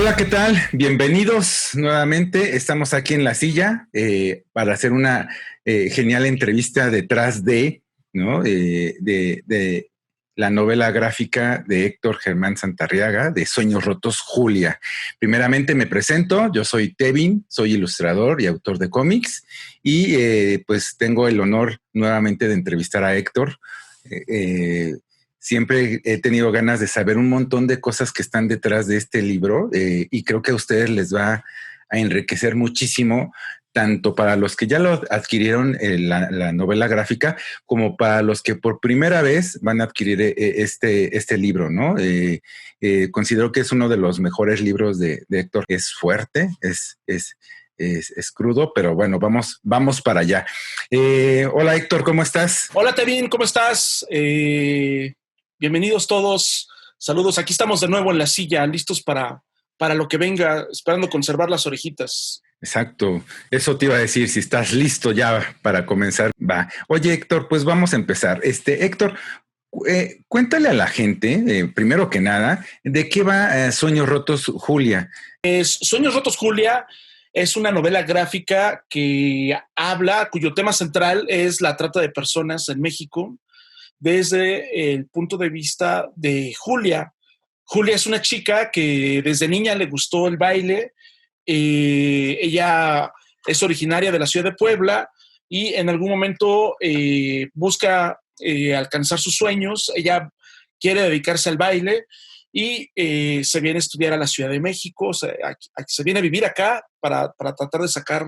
Hola, ¿qué tal? Bienvenidos nuevamente. Estamos aquí en la silla para hacer una genial entrevista detrás de, ¿no? De la novela gráfica de Héctor Germán Santarriaga, de Sueños Rotos, Julia. Primeramente me presento, yo soy Tevin, soy ilustrador y autor de cómics y pues tengo el honor nuevamente de entrevistar a Héctor. Siempre he tenido ganas de saber un montón de cosas que están detrás de este libro y creo que a ustedes les va a enriquecer muchísimo, tanto para los que ya lo adquirieron la novela gráfica, como para los que por primera vez van a adquirir este libro, ¿no? Considero que es uno de los mejores libros de Héctor. Es fuerte, es crudo, pero bueno, vamos para allá. Hola Héctor, ¿cómo estás? Hola Tevin, ¿cómo estás? Bienvenidos todos. Saludos. Aquí estamos de nuevo en la silla, listos para lo que venga, esperando conservar las orejitas. Exacto, eso te iba a decir, si estás listo ya para comenzar, va. Oye Héctor, pues vamos a empezar. Héctor, cuéntale a la gente, primero que nada, ¿de qué va Sueños Rotos, Julia? Sueños Rotos, Julia es una novela gráfica que habla, cuyo tema central es la trata de personas en México desde el punto de vista de Julia. Julia es una chica que desde niña le gustó el baile. Ella es originaria de la ciudad de Puebla y en algún momento busca alcanzar sus sueños. Ella quiere dedicarse al baile y se viene a estudiar a la Ciudad de México, o sea, se viene a vivir acá para tratar de sacar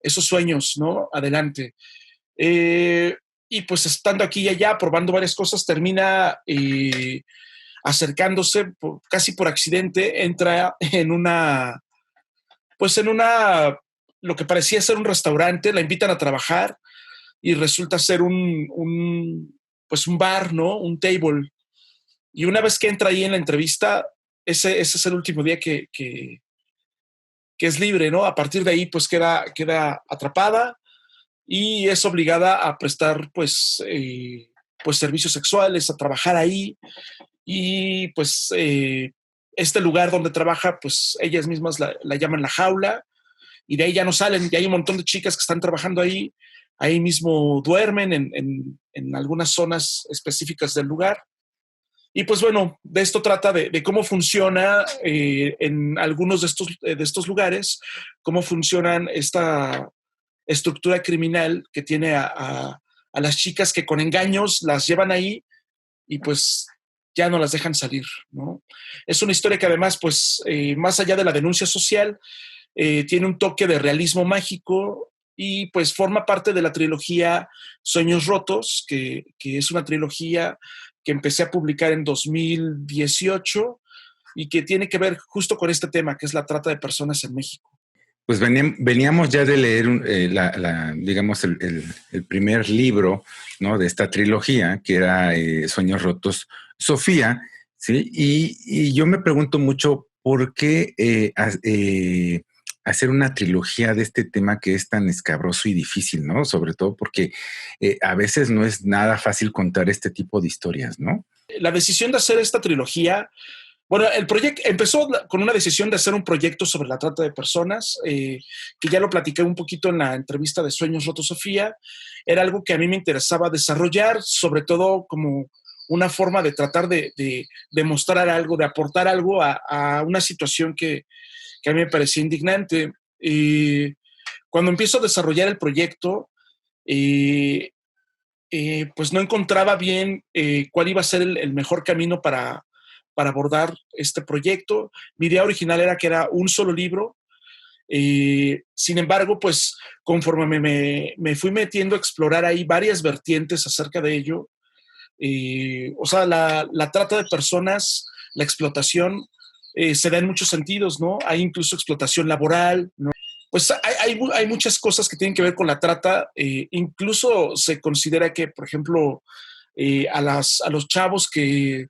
esos sueños, ¿no? Adelante. Y pues estando aquí y allá, probando varias cosas, termina acercándose, casi por accidente, entra lo que parecía ser un restaurante, la invitan a trabajar y resulta ser pues un bar, ¿no? Un table. Y una vez que entra ahí en la entrevista, ese es el último día que es libre, ¿no? A partir de ahí, pues queda atrapada y es obligada a prestar, pues servicios sexuales, a trabajar ahí. Y pues este lugar donde trabaja, pues ellas mismas la llaman la jaula, y de ahí ya no salen. Y hay un montón de chicas que están trabajando ahí mismo duermen en algunas zonas específicas del lugar. Y pues bueno, de esto trata de cómo funciona en algunos de estos lugares, cómo funcionan esta estructura criminal que tiene a las chicas que con engaños las llevan ahí y pues ya no las dejan salir, ¿no? Es una historia que además, pues, más allá de la denuncia social, tiene un toque de realismo mágico y pues forma parte de la trilogía Sueños Rotos, que es una trilogía que empecé a publicar en 2018 y que tiene que ver justo con este tema, que es la trata de personas en México. Pues veníamos ya de leer, digamos, el primer libro, ¿no? De esta trilogía, que era Sueños Rotos, Sofía, ¿sí? Y yo me pregunto mucho por qué hacer una trilogía de este tema que es tan escabroso y difícil, ¿no? Sobre todo porque a veces no es nada fácil contar este tipo de historias, ¿no? La decisión de hacer esta trilogía, bueno, el proyecto empezó con una decisión de hacer un proyecto sobre la trata de personas, que ya lo platiqué un poquito en la entrevista de Sueños Rotos, Sofía. Era algo que a mí me interesaba desarrollar, sobre todo como una forma de tratar de mostrar algo, de aportar algo a una situación que a mí me parecía indignante. Cuando empiezo a desarrollar el proyecto, pues no encontraba bien cuál iba a ser el mejor camino para abordar este proyecto. Mi idea original era que era un solo libro. Sin embargo, pues conforme me fui metiendo a explorar ahí varias vertientes acerca de ello, o sea, la trata de personas, la explotación, se da en muchos sentidos, ¿no? Hay incluso explotación laboral, ¿no? Pues hay muchas cosas que tienen que ver con la trata. Incluso se considera que, por ejemplo, a los chavos que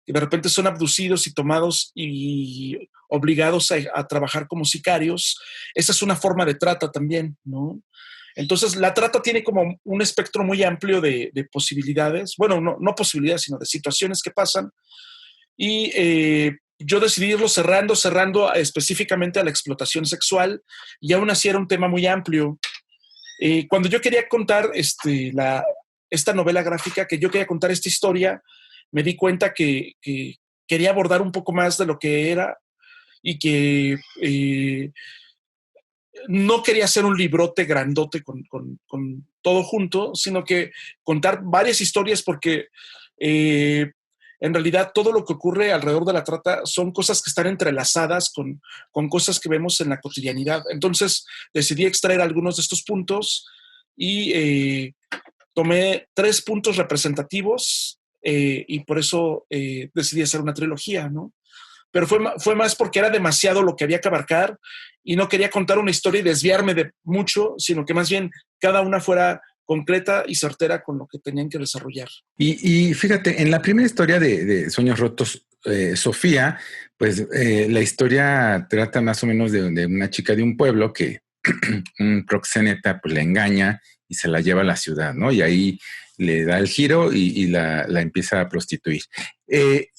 de repente son abducidos y tomados y obligados a trabajar como sicarios, esa es una forma de trata también, ¿no? Entonces, la trata tiene como un espectro muy amplio de posibilidades, bueno, no posibilidades, sino de situaciones que pasan. Y yo decidí irlo cerrando específicamente a la explotación sexual, y aún así era un tema muy amplio. Cuando yo quería contar esta novela gráfica, que yo quería contar esta historia, me di cuenta que quería abordar un poco más de lo que era, y que no quería hacer un librote grandote con todo junto, sino que contar varias historias, porque en realidad todo lo que ocurre alrededor de la trata son cosas que están entrelazadas con cosas que vemos en la cotidianidad. Entonces decidí extraer algunos de estos puntos, y tomé 3 puntos representativos, y por eso decidí hacer una trilogía, ¿no? Pero fue más porque era demasiado lo que había que abarcar, y no quería contar una historia y desviarme de mucho, sino que más bien cada una fuera concreta y certera con lo que tenían que desarrollar. Y fíjate, en la primera historia de Sueños Rotos, Sofía, pues la historia trata más o menos de una chica de un pueblo que un proxeneta pues la engaña y se la lleva a la ciudad, ¿no? Y ahí le da el giro y la empieza a prostituir.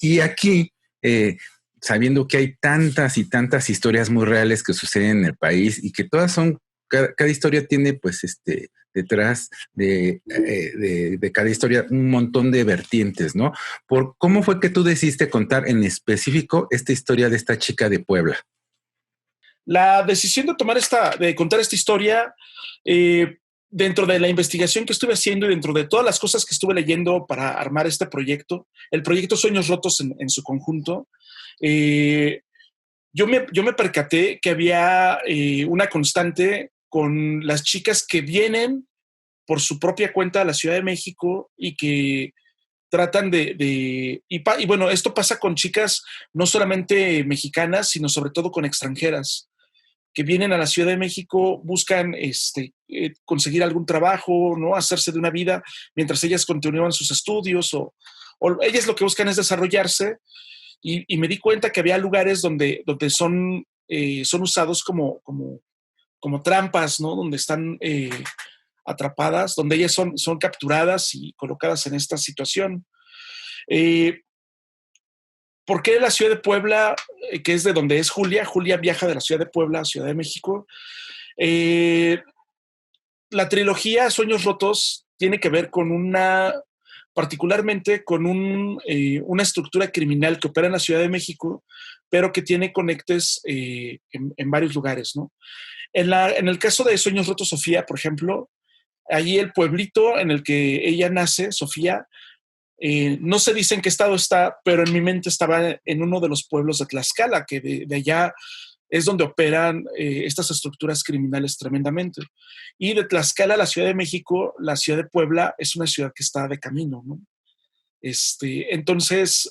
Y aquí, sabiendo que hay tantas y tantas historias muy reales que suceden en el país y que todas son, cada historia tiene pues detrás de cada historia un montón de vertientes, ¿no? ¿Cómo fue que tú decidiste contar en específico esta historia de esta chica de Puebla? La decisión de contar esta historia, dentro de la investigación que estuve haciendo y dentro de todas las cosas que estuve leyendo para armar este proyecto, el proyecto Sueños Rotos en su conjunto, yo me percaté que había una constante con las chicas que vienen por su propia cuenta a la Ciudad de México, y que tratan y bueno, esto pasa con chicas no solamente mexicanas, sino sobre todo con extranjeras, que vienen a la Ciudad de México, buscan conseguir algún trabajo, ¿no? Hacerse de una vida mientras ellas continúan sus estudios, o ellas lo que buscan es desarrollarse, y me di cuenta que había lugares donde son usados como trampas, ¿no? Donde están atrapadas, donde ellas son capturadas y colocadas en esta situación. Eh, ¿Por qué la ciudad de Puebla, que es de donde es Julia? Julia viaja de la ciudad de Puebla a Ciudad de México. Eh, la trilogía Sueños Rotos tiene que ver particularmente con una estructura criminal que opera en la Ciudad de México, pero que tiene conectes en varios lugares, ¿no? En el caso de Sueños Rotos, Sofía, por ejemplo, allí el pueblito en el que ella nace, Sofía, no se dice en qué estado está, pero en mi mente estaba en uno de los pueblos de Tlaxcala, que de allá es donde operan estas estructuras criminales tremendamente. Y de Tlaxcala a la Ciudad de México, la ciudad de Puebla es una ciudad que está de camino, ¿no? Entonces,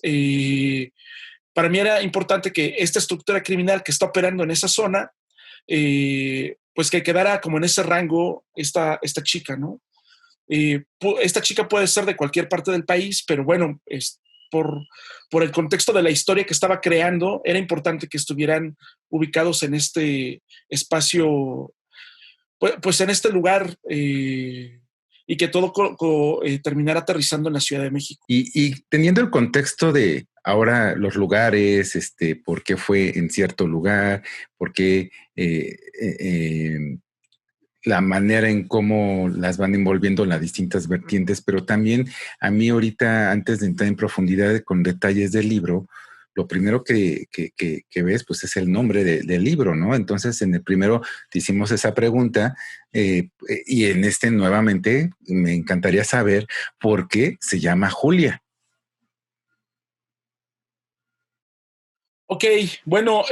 para mí era importante que esta estructura criminal que está operando en esa zona, pues que quedara como en ese rango esta chica, ¿no? Esta chica puede ser de cualquier parte del país, pero bueno, por, por el contexto de la historia que estaba creando, era importante que estuvieran ubicados en este espacio, pues en este lugar, y que todo terminara aterrizando en la Ciudad de México. Y teniendo el contexto de ahora los lugares, por qué fue en cierto lugar, por qué la manera en cómo las van envolviendo las distintas vertientes, pero también a mí ahorita, antes de entrar en profundidad con detalles del libro, lo primero que ves, pues es el nombre del libro, ¿no? Entonces, en el primero te hicimos esa pregunta, y en este nuevamente me encantaría saber por qué se llama Julia. Ok, bueno,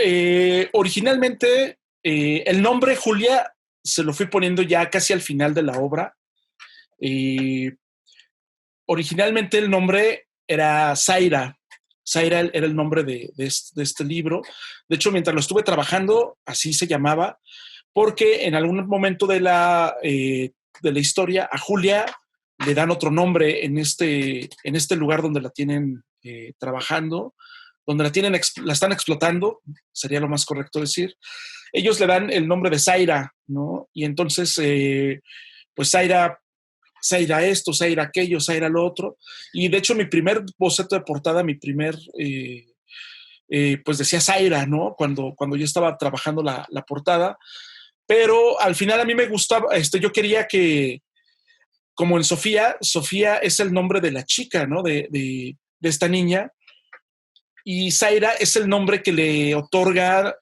originalmente el nombre Julia se lo fui poniendo ya casi al final de la obra. Eh, Originalmente el nombre era Zaira. Zaira era el nombre de este libro. De hecho, mientras lo estuve trabajando, así se llamaba, porque en algún momento de la historia a Julia le dan otro nombre en este lugar donde la tienen trabajando, donde la están explotando, sería lo más correcto decir. Ellos le dan el nombre de Zaira, ¿no? Y entonces, pues Zaira esto, Zaira aquello, Zaira lo otro. Y de hecho, mi primer boceto de portada, pues decía Zaira, ¿no? Cuando yo estaba trabajando la portada. Pero al final a mí me gustaba, yo quería que, como en Sofía, Sofía es el nombre de la chica, ¿no? De esta niña. Y Zaira es el nombre que le otorga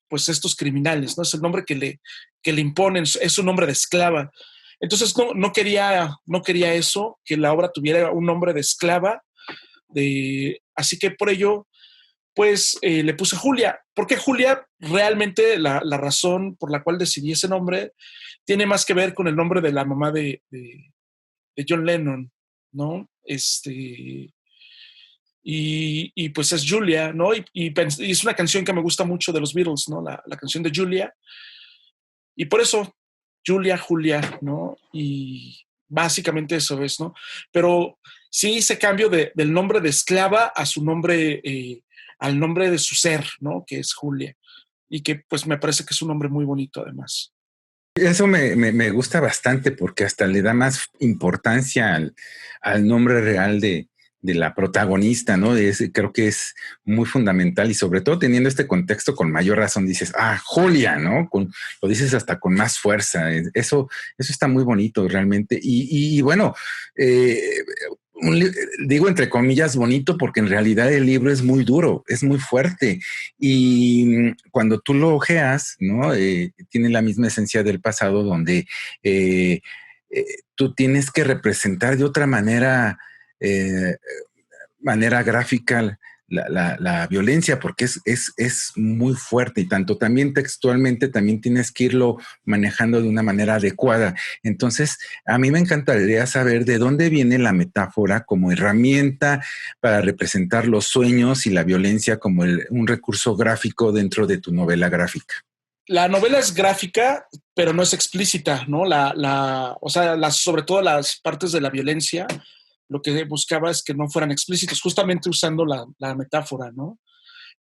pues estos criminales, ¿no? Es el nombre que le imponen, es un nombre de esclava. Entonces no quería eso, que la obra tuviera un nombre de esclava. Así que por ello, pues le puse Julia. Porque Julia, realmente la razón por la cual decidí ese nombre tiene más que ver con el nombre de la mamá de John Lennon, ¿no? Y pues es Julia, ¿no? Y es una canción que me gusta mucho de los Beatles, ¿no? La canción de Julia. Y por eso, Julia, ¿no? Y básicamente eso es, ¿no? Pero sí hice cambio del nombre de esclava a su nombre, al nombre de su ser, ¿no? Que es Julia. Y que pues me parece que es un nombre muy bonito además. Eso me gusta bastante porque hasta le da más importancia al nombre real de la protagonista, ¿no? Creo que es muy fundamental y sobre todo teniendo este contexto con mayor razón dices, Julia, ¿no? Lo dices hasta con más fuerza. Eso está muy bonito realmente. Y bueno, digo entre comillas bonito porque en realidad el libro es muy duro, es muy fuerte y cuando tú lo ojeas, ¿no? Tiene la misma esencia del pasado donde tú tienes que representar de otra eh, manera gráfica la violencia, porque es muy fuerte y tanto también textualmente también tienes que irlo manejando de una manera adecuada. Entonces, a mí me encantaría saber de dónde viene la metáfora como herramienta para representar los sueños y la violencia como un recurso gráfico dentro de tu novela gráfica. La novela es gráfica, pero no es explícita, ¿no? O sea, sobre todo las partes de la violencia, lo que buscaba es que no fueran explícitos, justamente usando la metáfora, ¿no?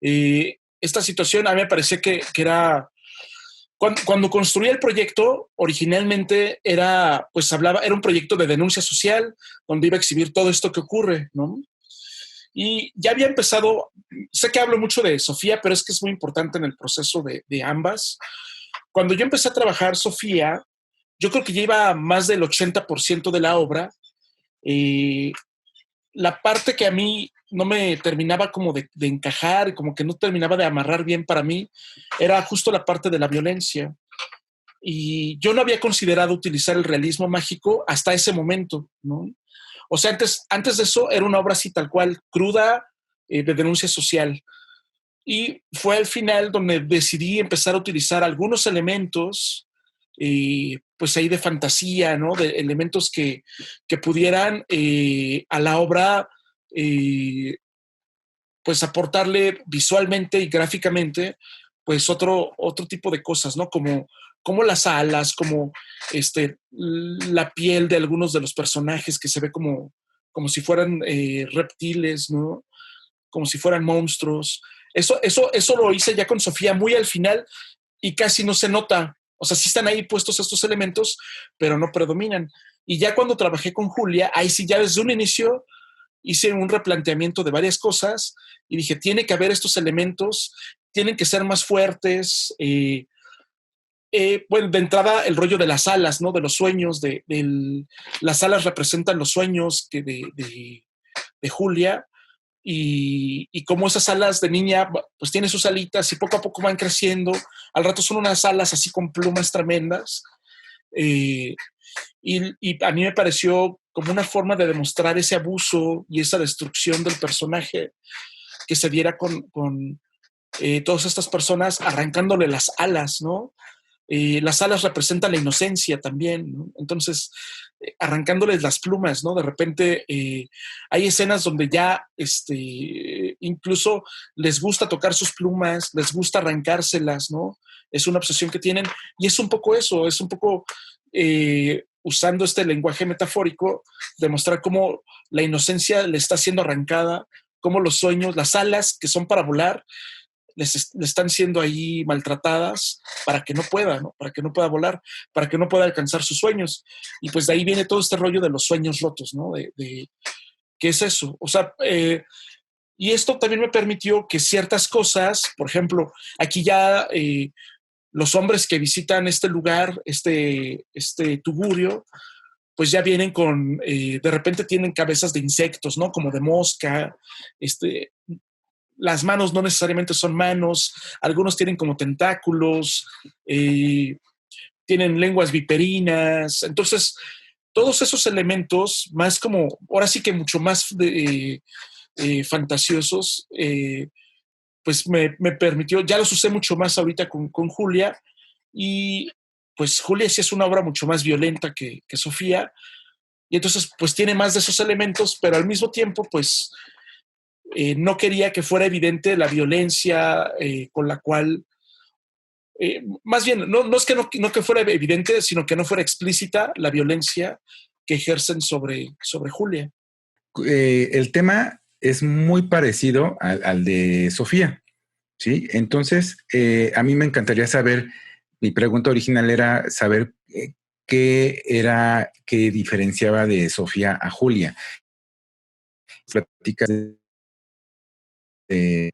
Esta situación a mí me parecía que era... Cuando construí el proyecto, originalmente era un proyecto de denuncia social, donde iba a exhibir todo esto que ocurre, ¿no? Y ya había empezado, sé que hablo mucho de Sofía, pero es que es muy importante en el proceso de ambas. Cuando yo empecé a trabajar Sofía, yo creo que ya iba más del 80% de la obra. La parte que a mí no me terminaba como de encajar, como que no terminaba de amarrar bien para mí, era justo la parte de la violencia. Y yo no había considerado utilizar el realismo mágico hasta ese momento, ¿no? O sea, antes de eso era una obra así tal cual, cruda, de denuncia social. Y fue al final donde decidí empezar a utilizar algunos elementos, pues ahí de fantasía, ¿no? De elementos que pudieran a la obra, pues aportarle visualmente y gráficamente, pues otro tipo de cosas, ¿no? Como las alas, como la piel de algunos de los personajes que se ve como si fueran reptiles, ¿no? Como si fueran monstruos. Eso lo hice ya con Sofía muy al final y casi no se nota. O sea, sí están ahí puestos estos elementos, pero no predominan. Y ya cuando trabajé con Julia, ahí sí ya desde un inicio hice un replanteamiento de varias cosas y dije, tiene que haber estos elementos, tienen que ser más fuertes. Bueno, de entrada el rollo de las alas, ¿no? De los sueños, las alas representan los sueños de Julia y como esas alas de niña, pues tiene sus alitas y poco a poco van creciendo. Al rato son unas alas así con plumas tremendas. Y a mí me pareció como una forma de demostrar ese abuso y esa destrucción del personaje que se diera con todas estas personas arrancándole las alas, ¿no? Las alas representan la inocencia también, ¿no? Entonces, arrancándoles las plumas, ¿no? De repente hay escenas donde ya incluso les gusta tocar sus plumas, les gusta arrancárselas, ¿no? Es una obsesión que tienen y es un poco eso, es un poco usando este lenguaje metafórico, demostrar cómo la inocencia le está siendo arrancada, cómo los sueños, las alas que son para volar, les están siendo ahí maltratadas para que no pueda, ¿no? Para que no pueda volar, para que no pueda alcanzar sus sueños. Y pues de ahí viene todo este rollo de los sueños rotos, ¿no? ¿Qué es eso? O sea, Y esto también me permitió que ciertas cosas, por ejemplo, aquí ya los hombres que visitan este lugar, este tugurio, pues ya vienen con, de repente tienen cabezas de insectos, ¿no? Como de mosca, las manos no necesariamente son manos, algunos tienen como tentáculos, tienen lenguas viperinas, entonces todos esos elementos, más como, ahora sí que mucho más fantasiosos, pues me permitió, ya los usé mucho más ahorita con Julia, y pues Julia sí es una obra mucho más violenta que Sofía, y entonces pues tiene más de esos elementos, pero al mismo tiempo pues no quería que fuera evidente la violencia con la cual, más bien, no es que no que fuera evidente, sino que no fuera explícita la violencia que ejercen sobre Julia. El tema es muy parecido al de Sofía, ¿sí? Entonces, a mí me encantaría saber, mi pregunta original era saber qué era, qué diferenciaba de Sofía a Julia. Platicas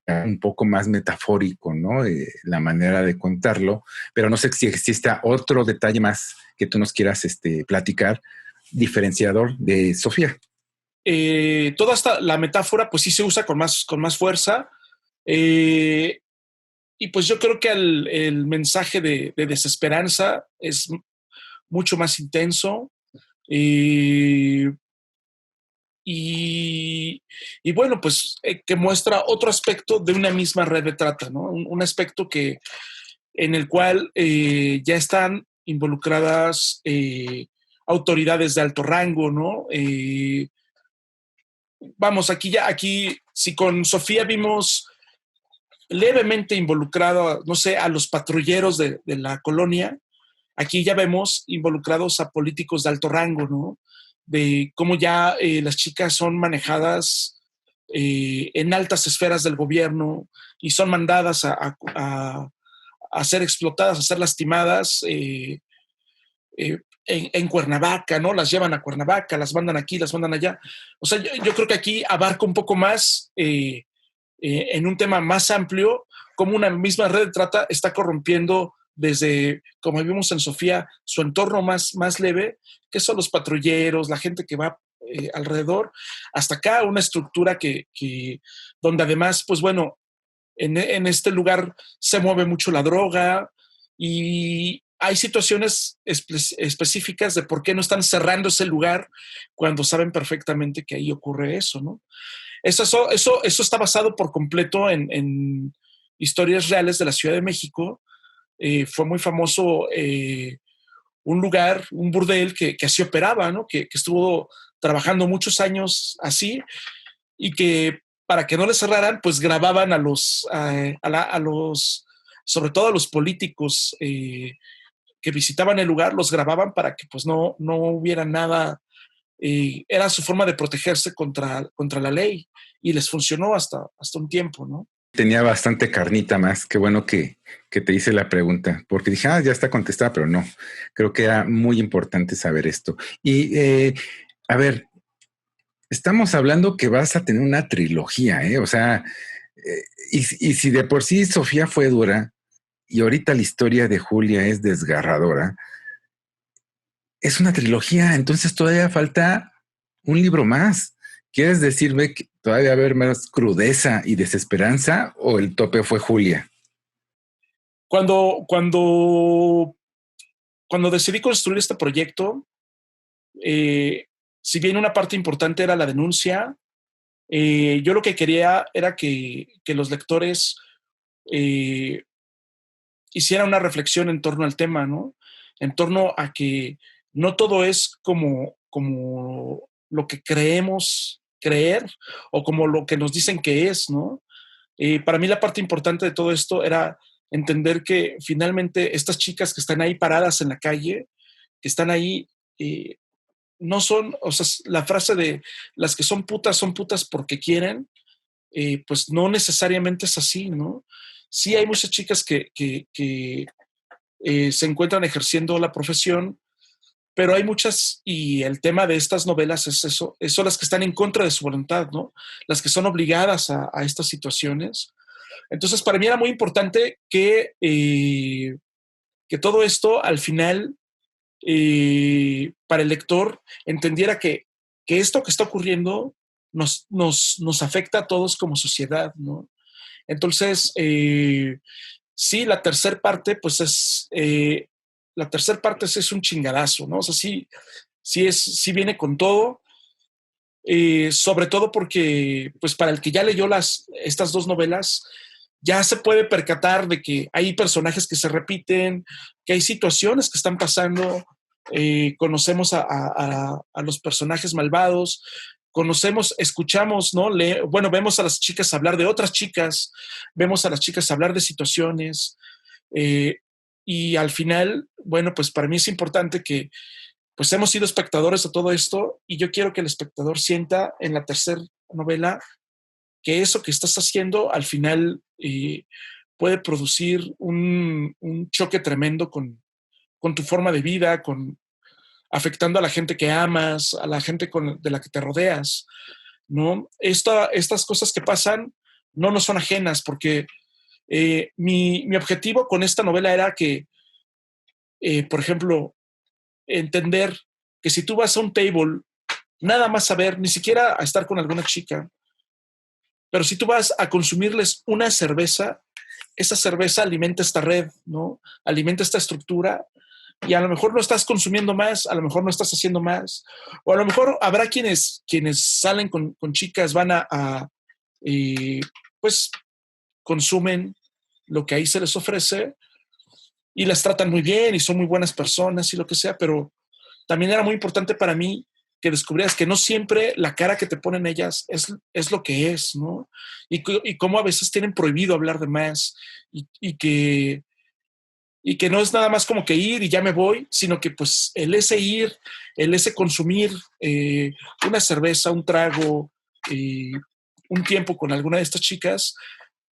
un poco más metafórico, ¿no? La manera de contarlo, pero no sé si exista otro detalle más que tú nos quieras platicar, diferenciador de Sofía. Toda la metáfora pues sí se usa con más fuerza, y pues yo creo que el mensaje de desesperanza es mucho más intenso, eh, y, y, bueno, pues que muestra otro aspecto de una misma red de trata, ¿no? Un aspecto en el cual ya están involucradas autoridades de alto rango, ¿no? Vamos, aquí, si con Sofía vimos levemente involucrado, no sé, a los patrulleros de la colonia, aquí ya vemos involucrados a políticos de alto rango, ¿no? De cómo ya las chicas son manejadas en altas esferas del gobierno y son mandadas a ser explotadas, a ser lastimadas en Cuernavaca, ¿no? Las llevan a Cuernavaca, las mandan aquí, las mandan allá. O sea, yo creo que aquí abarca un poco más, en un tema más amplio, cómo una misma red de trata está corrompiendo desde, como vimos en Sofía, su entorno más leve, que son los patrulleros, la gente que va alrededor, hasta acá una estructura donde además, pues bueno, en este lugar se mueve mucho la droga y hay situaciones específicas de por qué no están cerrando ese lugar cuando saben perfectamente que ahí ocurre eso, ¿no? Eso está basado por completo en historias reales de la Ciudad de México. Fue muy famoso un lugar, un burdel que así operaba, ¿no? Que estuvo trabajando muchos años así y que para que no le cerraran, pues grababan sobre todo a los políticos que visitaban el lugar, los grababan para que pues no hubiera nada. Era su forma de protegerse contra la ley y les funcionó hasta un tiempo, ¿no? Tenía bastante carnita más. Qué bueno que te hice la pregunta, porque dije, ya está contestada, pero no. Creo que era muy importante saber esto. Y a ver, estamos hablando que vas a tener una trilogía, ¿eh? O sea, y si de por sí Sofía fue dura y ahorita la historia de Julia es desgarradora, es una trilogía, entonces todavía falta un libro más. ¿Quieres decirme que todavía va a haber más crudeza y desesperanza o el tope fue Julia? Cuando, cuando, cuando decidí construir este proyecto, si bien una parte importante era la denuncia, yo lo que quería era que los lectores eh, hicieran una reflexión en torno al tema, ¿no? En torno a que no todo es como lo que creemos creer o como lo que nos dicen que es, ¿no? Para mí la parte importante de todo esto era entender que finalmente estas chicas que están ahí paradas en la calle, que están ahí, no son, o sea, la frase de las que son putas porque quieren, pues no necesariamente es así, ¿no? Sí hay muchas chicas que se encuentran ejerciendo la profesión pero hay muchas, y el tema de estas novelas es eso, son las que están en contra de su voluntad, ¿no? Las que son obligadas a estas situaciones. Entonces, para mí era muy importante que todo esto al final, para el lector, entendiera que esto que está ocurriendo nos afecta a todos como sociedad, ¿no? Entonces, sí, la tercera parte, pues la tercera parte es un chingadazo, ¿no? O sea, sí viene con todo, sobre todo porque, pues para el que ya leyó estas dos novelas, ya se puede percatar de que hay personajes que se repiten, que hay situaciones que están pasando, conocemos a los personajes malvados, escuchamos, ¿no? Bueno, vemos a las chicas hablar de otras chicas, vemos a las chicas hablar de situaciones, eh, y al final, bueno, pues para mí es importante que pues hemos sido espectadores de todo esto y yo quiero que el espectador sienta en la tercera novela que eso que estás haciendo al final puede producir un choque tremendo con tu forma de vida, afectando a la gente que amas, a la gente de la que te rodeas, ¿no? Estas cosas que pasan no nos son ajenas porque mi objetivo con esta novela era que, por ejemplo, entender que si tú vas a un table, nada más a ver, ni siquiera a estar con alguna chica, pero si tú vas a consumirles una cerveza, esa cerveza alimenta esta red, ¿no? Alimenta esta estructura y a lo mejor no estás consumiendo más, a lo mejor no estás haciendo más, o a lo mejor habrá quienes salen con chicas, van pues consumen lo que ahí se les ofrece y las tratan muy bien y son muy buenas personas y lo que sea, pero también era muy importante para mí que descubrieras que no siempre la cara que te ponen ellas es lo que es, ¿no? Y cómo a veces tienen prohibido hablar de más y que no es nada más como que ir y ya me voy, sino que pues el ese ir, el ese consumir una cerveza, un trago, un tiempo con alguna de estas chicas,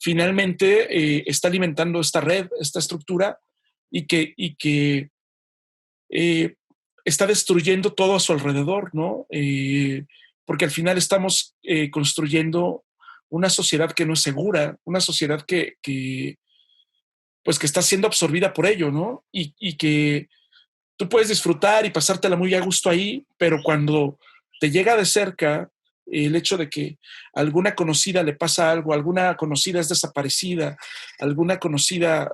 finalmente está alimentando esta red, esta estructura y que eh, está destruyendo todo a su alrededor, ¿no? Porque al final estamos construyendo una sociedad que no es segura, una sociedad pues que está siendo absorbida por ello, ¿no? Y que tú puedes disfrutar y pasártela muy a gusto ahí, pero cuando te llega de cerca el hecho de que a alguna conocida le pasa algo, alguna conocida es desaparecida, alguna conocida,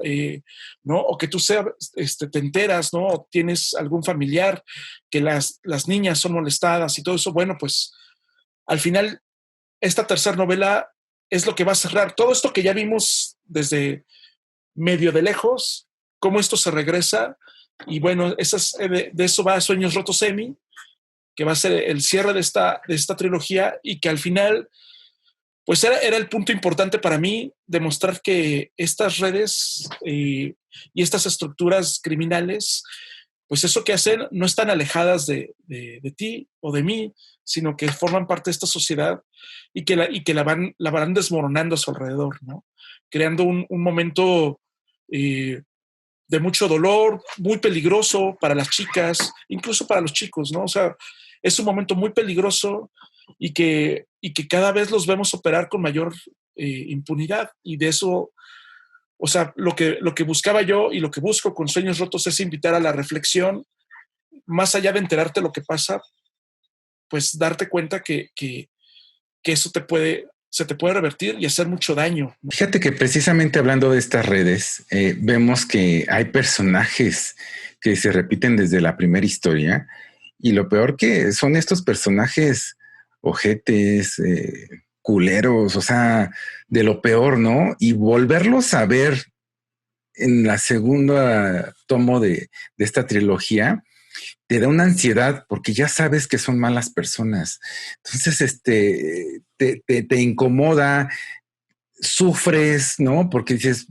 ¿no? O que tú te enteras, ¿no? O tienes algún familiar que las niñas son molestadas y todo eso, bueno, pues al final esta tercera novela es lo que va a cerrar todo esto que ya vimos desde medio de lejos, cómo esto se regresa. Y bueno, de eso va Sueños Rotos Emi, que va a ser el cierre de esta trilogía y que al final, pues era el punto importante para mí, demostrar que estas redes y estas estructuras criminales, pues eso que hacen no están alejadas de ti o de mí, sino que forman parte de esta sociedad y que la van desmoronando a su alrededor, ¿no? Creando un momento de mucho dolor, muy peligroso para las chicas, incluso para los chicos, ¿no? O sea, es un momento muy peligroso y que cada vez los vemos operar con mayor impunidad. Y de eso, o sea, lo que buscaba yo y lo que busco con Sueños Rotos es invitar a la reflexión, más allá de enterarte lo que pasa, pues darte cuenta que eso se te puede revertir y hacer mucho daño, ¿no? Fíjate que precisamente hablando de estas redes, vemos que hay personajes que se repiten desde la primera historia y lo peor que son estos personajes ojetes, culeros, o sea, de lo peor, ¿no? Y volverlos a ver en la segunda tomo de esta trilogía, te da una ansiedad porque ya sabes que son malas personas. Entonces, te incomoda, sufres, ¿no? Porque dices,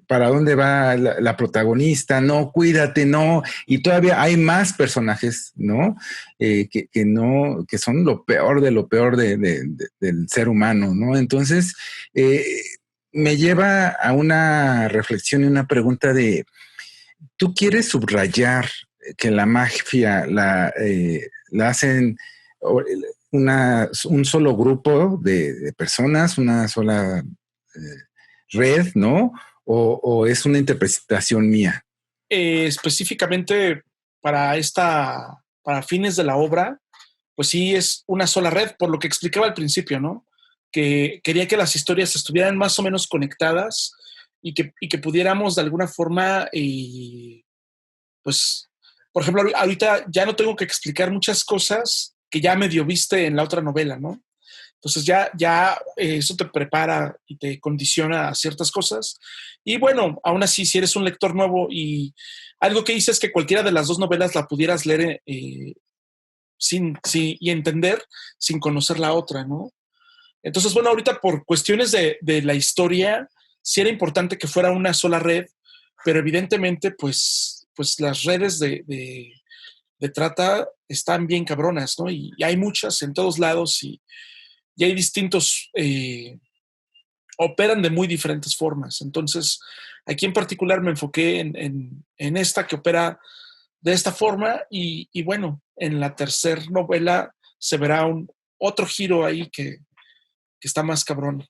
¿para dónde va la protagonista? No, cuídate, no. Y todavía hay más personajes, ¿no? Que no, que son lo peor de lo peor del ser humano, ¿no? Entonces, me lleva a una reflexión y una pregunta de, ¿tú quieres subrayar que la mafia la hacen un solo grupo de personas, una sola red, ¿no? O es una interpretación mía. Específicamente para fines de la obra, pues sí es una sola red, por lo que explicaba al principio, ¿no? Que quería que las historias estuvieran más o menos conectadas y que pudiéramos de alguna forma, pues, por ejemplo, ahorita ya no tengo que explicar muchas cosas que ya medio viste en la otra novela, ¿no? Entonces eso te prepara y te condiciona a ciertas cosas. Y bueno, aún así, si eres un lector nuevo y algo que hice es que cualquiera de las dos novelas la pudieras leer y entender sin conocer la otra, ¿no? Entonces, bueno, ahorita por cuestiones de la historia, sí era importante que fuera una sola red, pero evidentemente, pues las redes de trata están bien cabronas, ¿no? Y hay muchas en todos lados y hay distintos, operan de muy diferentes formas. Entonces, aquí en particular me enfoqué en esta que opera de esta forma y bueno, en la tercera novela se verá otro giro ahí que está más cabrón.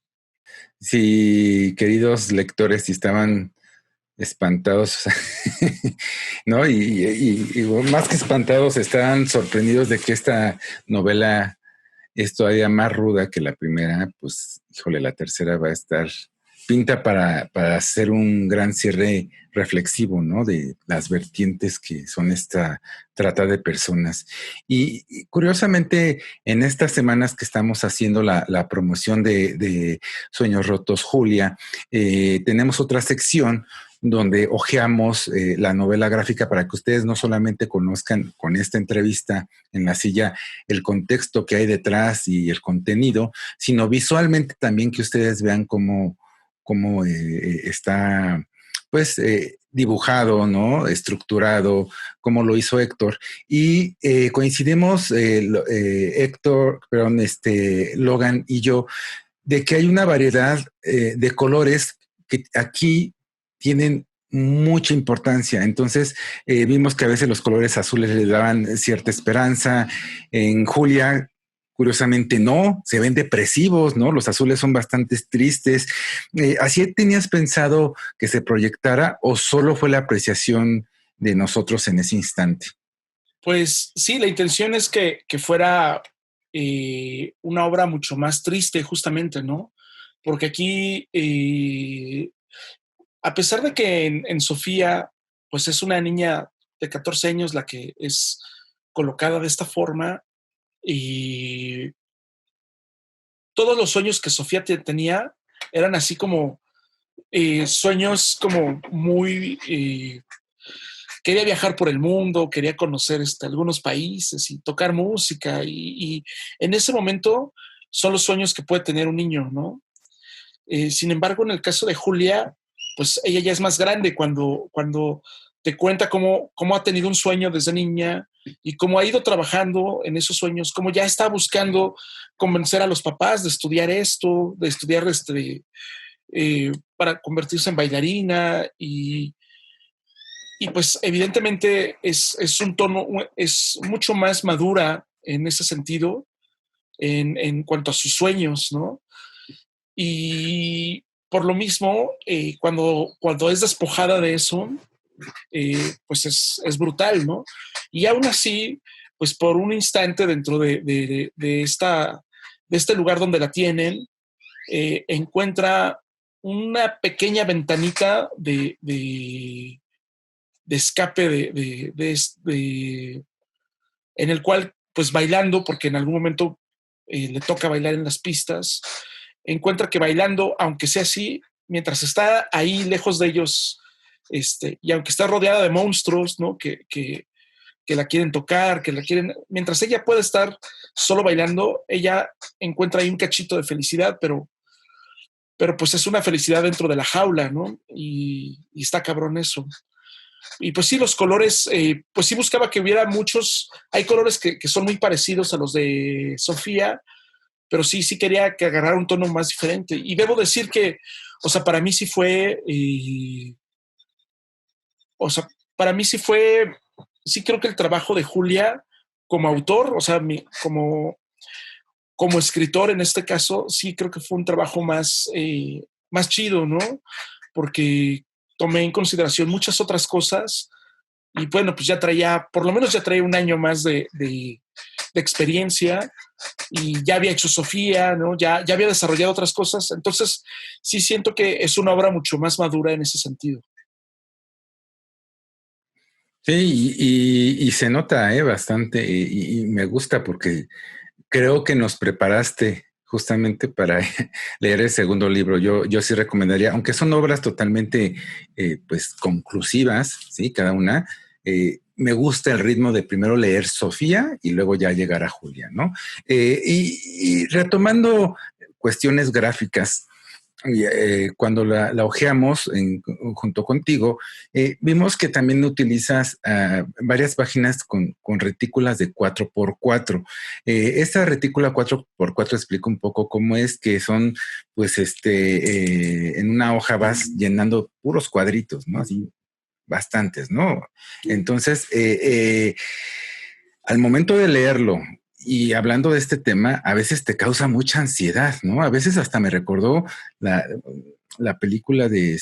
Si, queridos lectores, si estaban espantados, ¿no? Y más que espantados, estaban sorprendidos de que esta novela es todavía más ruda que la primera, pues, híjole, la tercera va a estar pinta para hacer un gran cierre reflexivo, ¿no? De las vertientes que son esta trata de personas. Y curiosamente, en estas semanas que estamos haciendo la promoción de Sueños Rotos, Julia, tenemos otra sección donde hojeamos la novela gráfica para que ustedes no solamente conozcan con esta entrevista en la silla el contexto que hay detrás y el contenido, sino visualmente también que ustedes vean cómo está pues dibujado, ¿no? Estructurado, como lo hizo Héctor. Y coincidimos, Héctor, perdón, Logan y yo, de que hay una variedad de colores que aquí tienen mucha importancia. Entonces, vimos que a veces los colores azules le daban cierta esperanza. En Julia, curiosamente, no, se ven depresivos, ¿no? Los azules son bastante tristes. ¿Así tenías pensado que se proyectara o solo fue la apreciación de nosotros en ese instante? Pues sí, la intención es que fuera una obra mucho más triste, justamente, ¿no? Porque aquí, a pesar de que en Sofía, pues es una niña de 14 años la que es colocada de esta forma, y todos los sueños que Sofía tenía eran así como sueños como muy quería viajar por el mundo, quería conocer algunos países y tocar música y en ese momento son los sueños que puede tener un niño, ¿no? Sin embargo, en el caso de Julia, pues ella ya es más grande cuando te cuenta cómo ha tenido un sueño desde niña y cómo ha ido trabajando en esos sueños, cómo ya está buscando convencer a los papás de estudiar esto, de estudiar para convertirse en bailarina y pues evidentemente es un tono, es mucho más madura en ese sentido, en cuanto a sus sueños, ¿no? Y por lo mismo, cuando es despojada de eso, pues es brutal, ¿no? Y aún así, pues por un instante dentro de este lugar donde la tienen, encuentra una pequeña ventanita de escape en el cual, pues bailando, porque en algún momento le toca bailar en las pistas, encuentra que bailando, aunque sea así, mientras está ahí lejos de ellos, y aunque está rodeada de monstruos, ¿no? Que la quieren tocar, mientras ella puede estar solo bailando, ella encuentra ahí un cachito de felicidad, pero pues es una felicidad dentro de la jaula, ¿no? Y está cabrón eso. Y pues sí, los colores, pues sí buscaba que hubiera muchos, hay colores que son muy parecidos a los de Sofía, pero sí quería que agarrara un tono más diferente. Y debo decir que, o sea, para mí sí fue, o sea, para mí sí fue sí creo que el trabajo de Julia como autor, o sea, como escritor en este caso, sí creo que fue un trabajo más chido, ¿no? Porque tomé en consideración muchas otras cosas y bueno, pues por lo menos ya traía un año más de experiencia y ya había hecho Sofía, ¿no? Ya había desarrollado otras cosas, entonces sí siento que es una obra mucho más madura en ese sentido. Sí, y se nota bastante y me gusta porque creo que nos preparaste justamente para leer el segundo libro. Yo sí recomendaría, aunque son obras totalmente pues conclusivas, ¿sí? Cada una. Me gusta el ritmo de primero leer Sofía y luego ya llegar a Julia, ¿no? Y retomando cuestiones gráficas, cuando la hojeamos junto contigo, vimos que también utilizas varias páginas con retículas de 4x4. Esta retícula 4x4 explica un poco cómo es que son, pues, en una hoja vas llenando puros cuadritos, ¿no? Así, bastantes, ¿no? Entonces, al momento de leerlo y hablando de este tema, a veces te causa mucha ansiedad, ¿no? A veces hasta me recordó la, la película de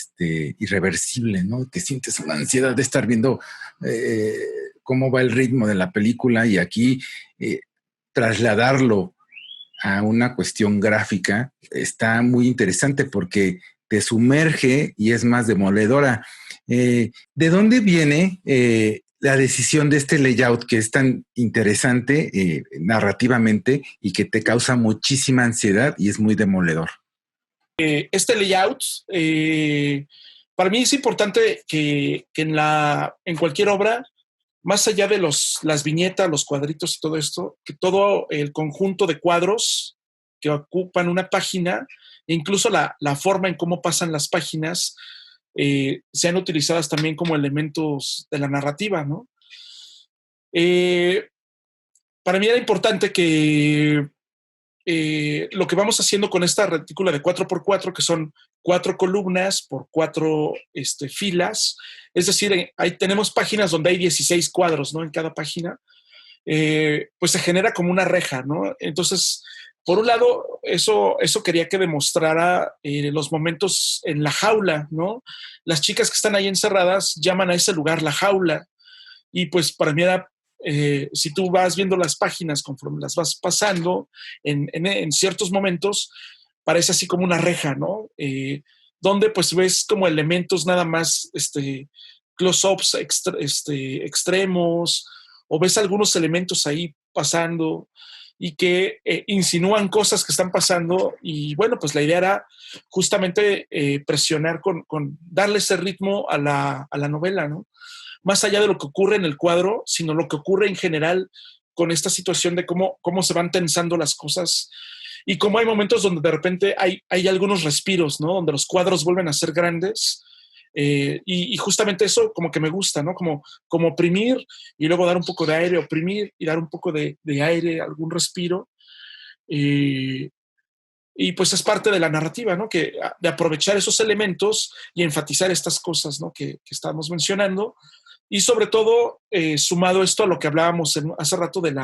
Irreversible, ¿no? Que sientes una ansiedad de estar viendo eh, cómo va el ritmo de la película y aquí eh, trasladarlo a una cuestión gráfica está muy interesante porque te sumerge y es más demoledora. ¿De dónde viene la decisión de este layout que es tan interesante narrativamente y que te causa muchísima ansiedad y es muy demoledor? Este layout, para mí es importante que en cualquier obra, más allá de las viñetas, los cuadritos y todo esto, que todo el conjunto de cuadros que ocupan una página, e incluso la forma en cómo pasan las páginas, sean utilizadas también como elementos de la narrativa, ¿no? Eh, para mí era importante que lo que vamos haciendo con esta retícula de 4x4, que son 4 columnas por 4 filas, es decir, ahí tenemos páginas donde hay 16 cuadros, ¿no? En cada página, pues se genera como una reja, ¿no? Entonces, por un lado, eso quería que demostrara los momentos en la jaula, ¿no? Las chicas que están ahí encerradas llaman a ese lugar la jaula, y pues para mí era, si tú vas viendo las páginas conforme las vas pasando, en ciertos momentos parece así como una reja, ¿no? Donde pues ves como elementos nada más, close-ups extremos, o ves algunos elementos ahí pasando y que insinúan cosas que están pasando, y bueno, pues la idea era justamente presionar con darle ese ritmo a la novela, ¿no? Más allá de lo que ocurre en el cuadro, sino lo que ocurre en general con esta situación de cómo se van tensando las cosas y cómo hay momentos donde de repente hay algunos respiros, ¿no? Donde los cuadros vuelven a ser grandes. Y justamente eso como que me gusta, ¿no? Como oprimir y luego dar un poco de aire, oprimir y dar un poco de aire, algún respiro. Y pues es parte de la narrativa, ¿no? De aprovechar esos elementos y enfatizar estas cosas, ¿no? Que estábamos mencionando. Y sobre todo, sumado esto a lo que hablábamos hace rato el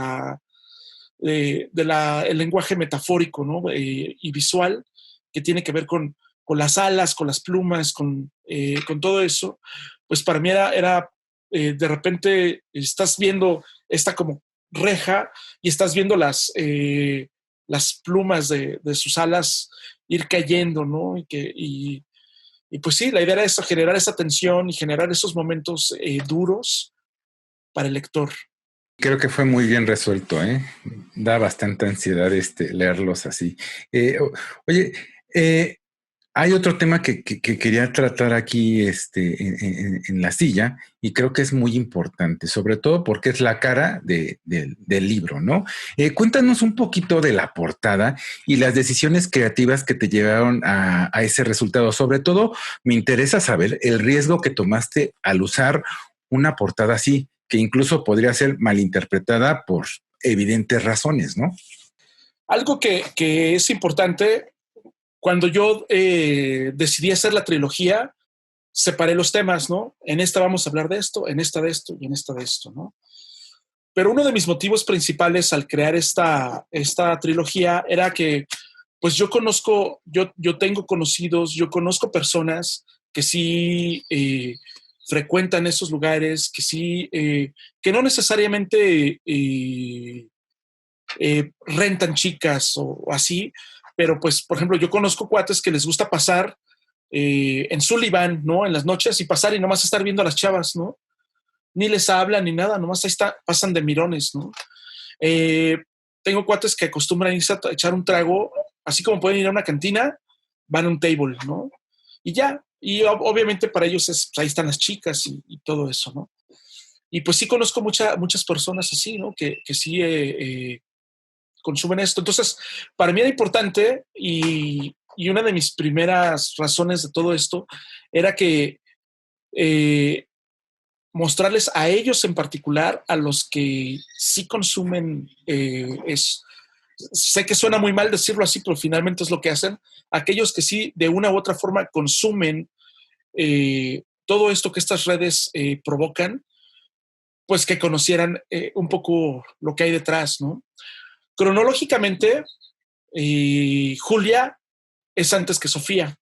lenguaje metafórico, ¿no? Y visual, que tiene que ver con las alas, con las plumas, con todo eso, pues para mí era de repente estás viendo esta como reja y estás viendo las plumas de sus alas ir cayendo, ¿no? Y pues sí, la idea era eso, generar esa tensión y generar esos momentos duros para el lector. Creo que fue muy bien resuelto, ¿eh? Da bastante ansiedad leerlos así. Oye, eh, hay otro tema que quería tratar aquí en la silla y creo que es muy importante, sobre todo porque es la cara del libro, ¿no? Cuéntanos un poquito de la portada y las decisiones creativas que te llevaron a ese resultado. Sobre todo, me interesa saber el riesgo que tomaste al usar una portada así, que incluso podría ser malinterpretada por evidentes razones, ¿no? Algo que es importante, cuando yo decidí hacer la trilogía, separé los temas, ¿no? En esta vamos a hablar de esto, en esta de esto y en esta de esto, ¿no? Pero uno de mis motivos principales al crear esta trilogía era que, pues yo tengo conocidos, yo conozco personas que sí frecuentan esos lugares, que sí, que no necesariamente rentan chicas o así, pero pues, por ejemplo, yo conozco cuates que les gusta pasar en Sullivan, ¿no? En las noches y pasar y nomás estar viendo a las chavas, ¿no? Ni les hablan ni nada, nomás ahí está, pasan de mirones, ¿no? Eh, Tengo cuates que acostumbran irse a echar un trago, así como pueden ir a una cantina, van a un table, ¿no? Y ya, y obviamente para ellos pues, ahí están las chicas y todo eso, ¿no? Y pues sí conozco muchas personas así, ¿no? Que sí consumen esto. Entonces, para mí era importante y una de mis primeras razones de todo esto era que eh, mostrarles a ellos en particular, a los que sí consumen, sé que suena muy mal decirlo así, pero finalmente es lo que hacen, aquellos que sí de una u otra forma consumen todo esto que estas redes provocan, pues que conocieran un poco lo que hay detrás, ¿no? Cronológicamente, Julia es antes que Sofía.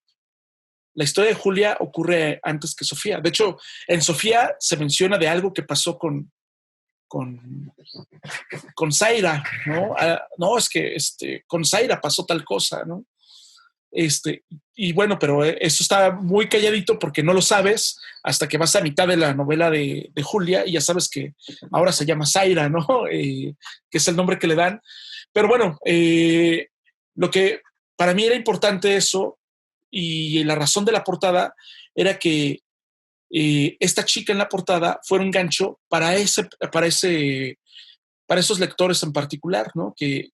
La historia de Julia ocurre antes que Sofía. De hecho, en Sofía se menciona de algo que pasó con, con Zaira, ¿no? No, es que con Zaira pasó tal cosa, ¿no? Y bueno, pero eso está muy calladito porque no lo sabes hasta que vas a mitad de la novela de Julia y ya sabes que ahora se llama Zaira, ¿no? Que es el nombre que le dan. Pero bueno, lo que para mí era importante eso y la razón de la portada era que esta chica en la portada fuera un gancho para esos lectores en particular, ¿no? Que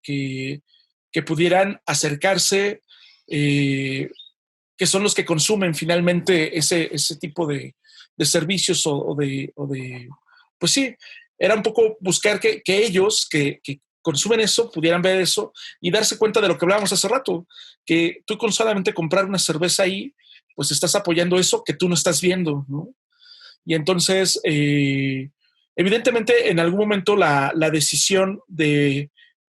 pudieran acercarse, eh, que son los que consumen finalmente ese tipo de servicios pues sí, era un poco buscar que ellos que consumen eso, pudieran ver eso y darse cuenta de lo que hablábamos hace rato, que tú con solamente comprar una cerveza ahí, pues estás apoyando eso que tú no estás viendo, ¿no? Y entonces, evidentemente, en algún momento la decisión de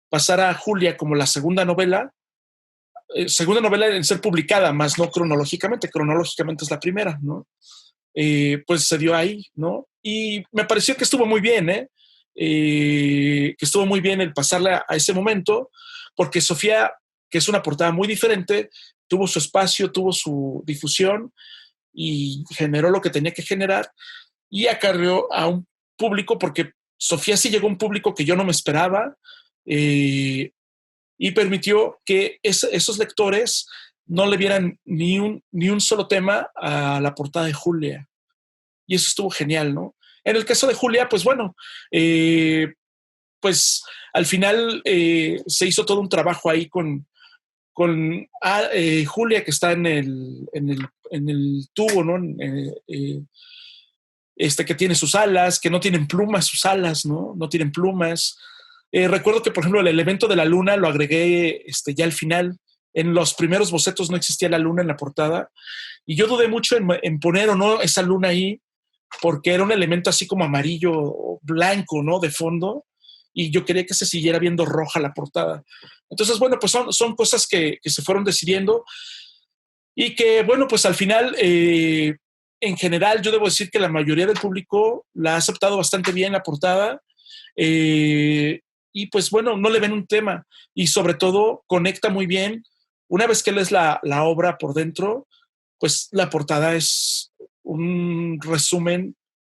pasar a Julia como la segunda novela en ser publicada, más no cronológicamente es la primera, ¿no? Pues se dio ahí, ¿no? Y me pareció que estuvo muy bien, ¿eh? Que estuvo muy bien el pasarla a ese momento, porque Sofía, que es una portada muy diferente, tuvo su espacio, tuvo su difusión y generó lo que tenía que generar y acarreó a un público, porque Sofía sí llegó a un público que yo no me esperaba y permitió que esos lectores no le vieran ni un solo tema a la portada de Julia. Y eso estuvo genial, ¿no? En el caso de Julia, pues bueno, pues al final se hizo todo un trabajo ahí con Julia, que está en el tubo, ¿no? Que tiene sus alas, que no tienen plumas sus alas, ¿no? No tienen plumas. Recuerdo que, por ejemplo, el elemento de la luna lo agregué ya al final. En los primeros bocetos no existía la luna en la portada. Y yo dudé mucho en poner o no esa luna ahí, porque era un elemento así como amarillo o blanco, ¿no? De fondo. Y yo quería que se siguiera viendo roja la portada. Entonces, bueno, pues son cosas que se fueron decidiendo y que, bueno, pues al final, en general, yo debo decir que la mayoría del público la ha aceptado bastante bien la portada. Y pues bueno, no le ven un tema y sobre todo conecta muy bien. Una vez que lees la obra por dentro, pues la portada es un resumen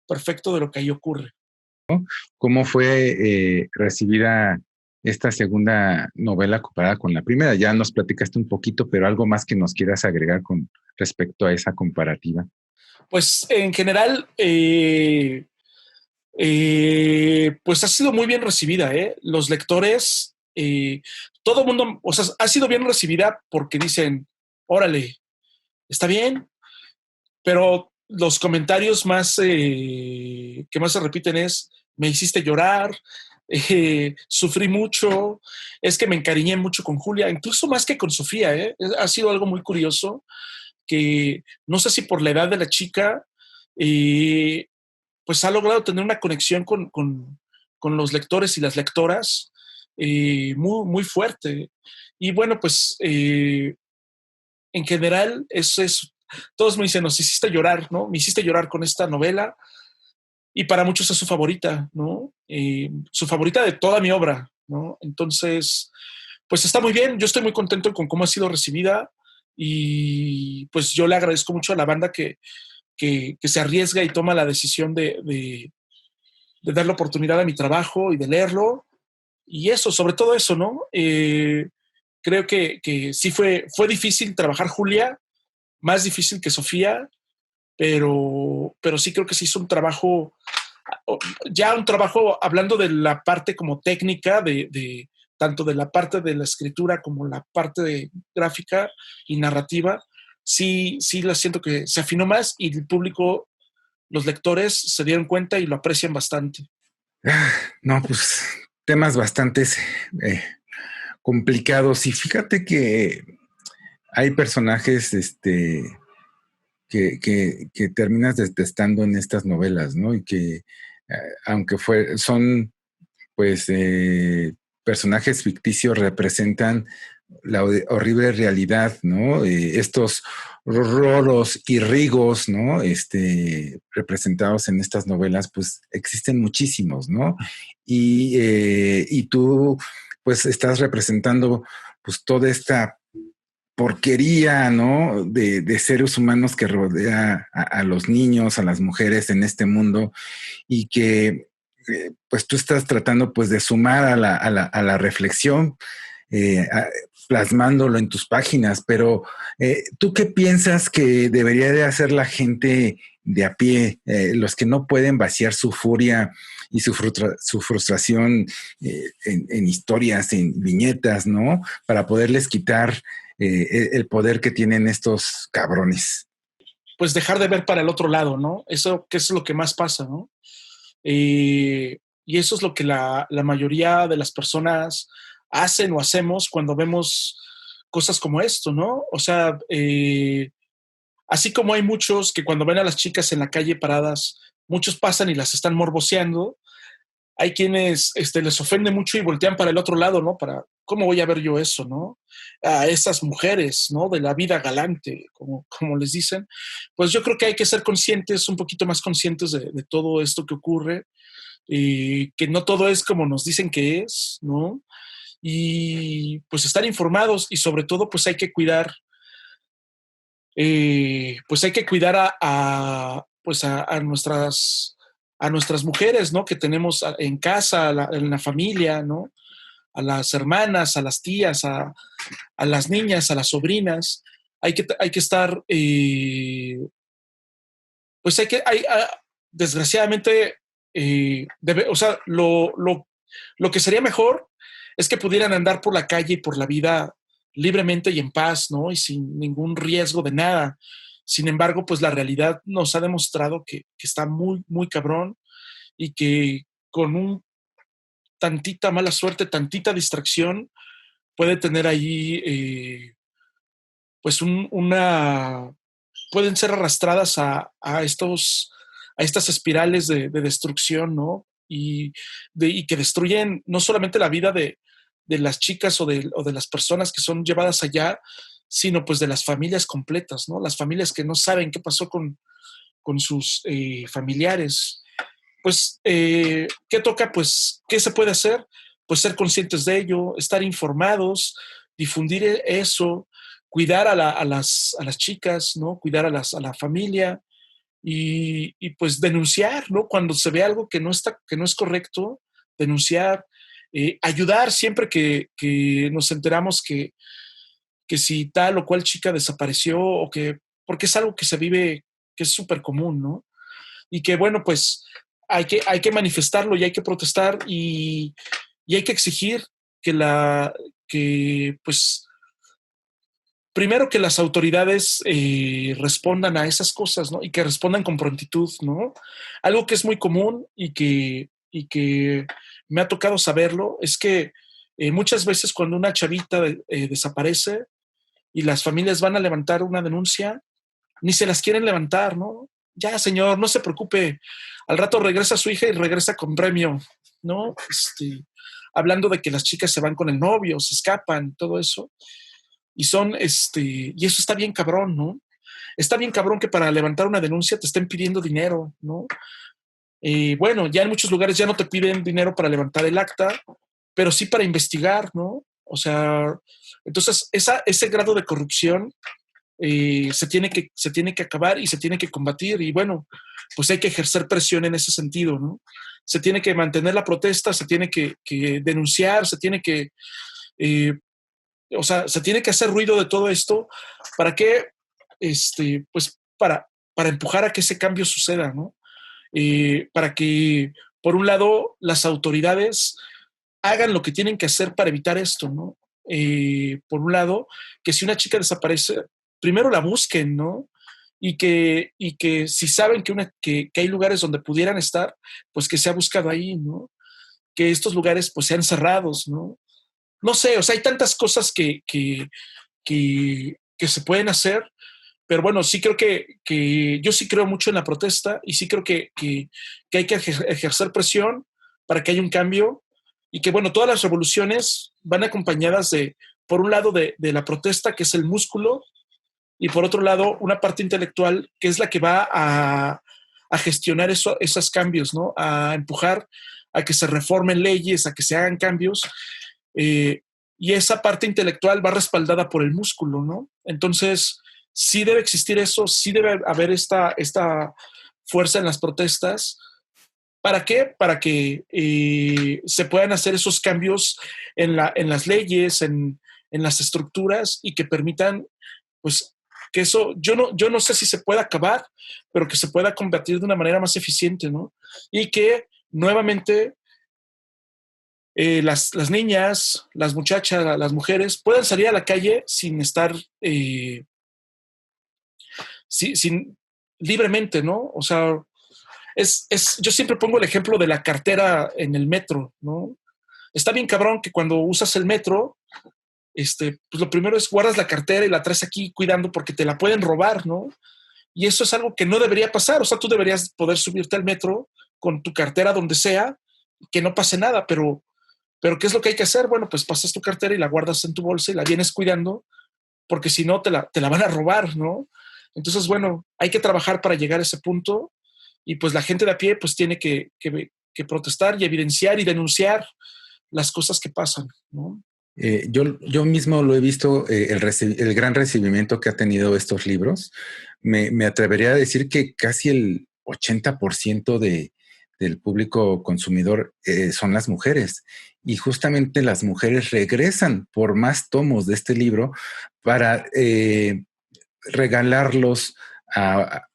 perfecto de lo que ahí ocurre. ¿Cómo fue recibida esta segunda novela comparada con la primera? Ya nos platicaste un poquito, pero algo más que nos quieras agregar con respecto a esa comparativa. Pues en general, pues ha sido muy bien recibida, ¿eh? Los lectores, todo el mundo, o sea, ha sido bien recibida porque dicen, órale, está bien, pero los comentarios que más se repiten es, me hiciste llorar, sufrí mucho, es que me encariñé mucho con Julia, incluso más que con Sofía, ¿eh? Ha sido algo muy curioso que no sé si por la edad de la chica, pues ha logrado tener una conexión con los lectores y las lectoras muy, muy fuerte. Y bueno, pues en general, todos me dicen, nos hiciste llorar, ¿no? Me hiciste llorar con esta novela y para muchos es su favorita, ¿no? Su favorita de toda mi obra, ¿no? Entonces, pues está muy bien, yo estoy muy contento con cómo ha sido recibida y pues yo le agradezco mucho a la banda que se arriesga y toma la decisión de dar la oportunidad a mi trabajo y de leerlo. Y eso, sobre todo eso, ¿no? Creo que sí fue difícil trabajar Julia, más difícil que Sofía, pero sí creo que se hizo un trabajo, ya un trabajo hablando de la parte como técnica, tanto de la parte de la escritura como la parte de gráfica y narrativa, sí la siento que se afinó más y el público, los lectores se dieron cuenta y lo aprecian bastante. No, pues temas bastante eh, complicados. Y fíjate que hay personajes que terminas detestando en estas novelas, ¿no? Y que, aunque son, pues, personajes ficticios, representan la horrible realidad, ¿no? Estos roros y rigos, ¿no? Representados en estas novelas, pues existen muchísimos, ¿no? Y tú, pues, estás representando, pues, toda esta porquería, ¿no? De seres humanos que rodea a los niños, a las mujeres en este mundo y que, pues, tú estás tratando, pues, de sumar a la reflexión, plasmándolo en tus páginas, pero ¿tú qué piensas que debería de hacer la gente de a pie, los que no pueden vaciar su furia y su frustración en historias, en viñetas, ¿no? Para poderles quitar el poder que tienen estos cabrones? Pues dejar de ver para el otro lado, ¿no? Eso que es lo que más pasa, ¿no? Y eso es lo que la mayoría de las personas hacen o hacemos cuando vemos cosas como esto, ¿no? O sea, así como hay muchos que cuando ven a las chicas en la calle paradas, muchos pasan y las están morboseando, hay quienes les ofende mucho y voltean para el otro lado, ¿no? ¿Cómo voy a ver yo eso, ¿no? A esas mujeres, ¿no? De la vida galante, como les dicen. Pues yo creo que hay que ser conscientes, un poquito más conscientes de todo esto que ocurre, y que no todo es como nos dicen que es, ¿no? Y pues estar informados y sobre todo pues hay que cuidar, pues a nuestras mujeres, ¿no? Que tenemos en casa, en la familia, ¿no? A las hermanas, a las tías, a las niñas, a las sobrinas. Hay que estar, pues desgraciadamente, o sea, lo que sería mejor es que pudieran andar por la calle y por la vida libremente y en paz, ¿no? Y sin ningún riesgo de nada. Sin embargo, pues la realidad nos ha demostrado que está muy, muy cabrón y que con tantita mala suerte, tantita distracción, puede tener ahí, pues pueden ser arrastradas a estas espirales de destrucción, ¿no? Y que destruyen no solamente la vida de las chicas o de las personas que son llevadas allá, sino pues de las familias completas, ¿no? Las familias que no saben qué pasó con sus familiares. Pues, ¿qué toca? Pues, ¿qué se puede hacer? Pues ser conscientes de ello, estar informados, difundir eso, cuidar a las chicas, ¿no? Cuidar a la familia y pues denunciar, ¿no? Cuando se ve algo que no es correcto, denunciar, ayudar siempre que nos enteramos que si tal o cual chica desapareció porque es algo que se vive, que es súper común, ¿no? Y que bueno, pues hay que manifestarlo y hay que protestar y hay que exigir que pues primero que las autoridades respondan a esas cosas, ¿no? Y que respondan con prontitud, ¿no? Algo que es muy común y que me ha tocado saberlo es que muchas veces cuando una chavita desaparece y las familias van a levantar una denuncia, ni se las quieren levantar, ¿no? Ya, señor, no se preocupe. Al rato regresa su hija y regresa con premio, ¿no? Hablando de que las chicas se van con el novio, se escapan, todo eso. Y y eso está bien cabrón, ¿no? Está bien cabrón que para levantar una denuncia te estén pidiendo dinero, ¿no? Bueno, ya en muchos lugares ya no te piden dinero para levantar el acta, pero sí para investigar, ¿no? O sea, entonces ese grado de corrupción se tiene que acabar y se tiene que combatir. Y bueno, pues hay que ejercer presión en ese sentido, ¿no? Se tiene que mantener la protesta, se tiene que denunciar, se tiene que, eh, o sea, se tiene que hacer ruido de todo esto para que, pues, para empujar a que ese cambio suceda, ¿no? Para que, por un lado, las autoridades hagan lo que tienen que hacer para evitar esto, ¿no? Por un lado, que si una chica desaparece, primero la busquen, ¿no? Y que si saben que hay lugares donde pudieran estar, pues que sea buscado ahí, ¿no? Que estos lugares pues sean cerrados, ¿no? No sé, o sea, hay tantas cosas que se pueden hacer, pero bueno, sí creo que yo sí creo mucho en la protesta y sí creo que hay que ejercer presión para que haya un cambio y que, bueno, todas las revoluciones van acompañadas por un lado, de la protesta, que es el músculo, y por otro lado, una parte intelectual, que es la que va a gestionar esos cambios, ¿no? A empujar a que se reformen leyes, a que se hagan cambios. eh, y esa parte intelectual va respaldada por el músculo, ¿no? Entonces, sí debe existir eso, sí debe haber esta fuerza en las protestas. ¿Para qué? Para que se puedan hacer esos cambios en las leyes, en las estructuras y que permitan, pues, que eso, yo no sé si se pueda acabar, pero que se pueda combatir de una manera más eficiente, ¿no? Y que nuevamente las niñas, las muchachas, las mujeres puedan salir a la calle sin estar, sin, libremente, ¿no? O sea, yo siempre pongo el ejemplo de la cartera en el metro, ¿no? Está bien cabrón que cuando usas el metro, pues lo primero es guardas la cartera y la traes aquí cuidando porque te la pueden robar, ¿no? Y eso es algo que no debería pasar. O sea, tú deberías poder subirte al metro con tu cartera donde sea, que no pase nada, pero ¿qué es lo que hay que hacer? Bueno, pues pasas tu cartera y la guardas en tu bolsa y la vienes cuidando, porque si no te la van a robar, ¿no? Entonces, bueno, hay que trabajar para llegar a ese punto y pues la gente de a pie pues tiene que protestar y evidenciar y denunciar las cosas que pasan, ¿no? Yo mismo lo he visto, el gran recibimiento que ha tenido estos libros. Me atrevería a decir que casi el 80% del público consumidor son las mujeres. Y justamente las mujeres regresan por más tomos de este libro para regalarlos a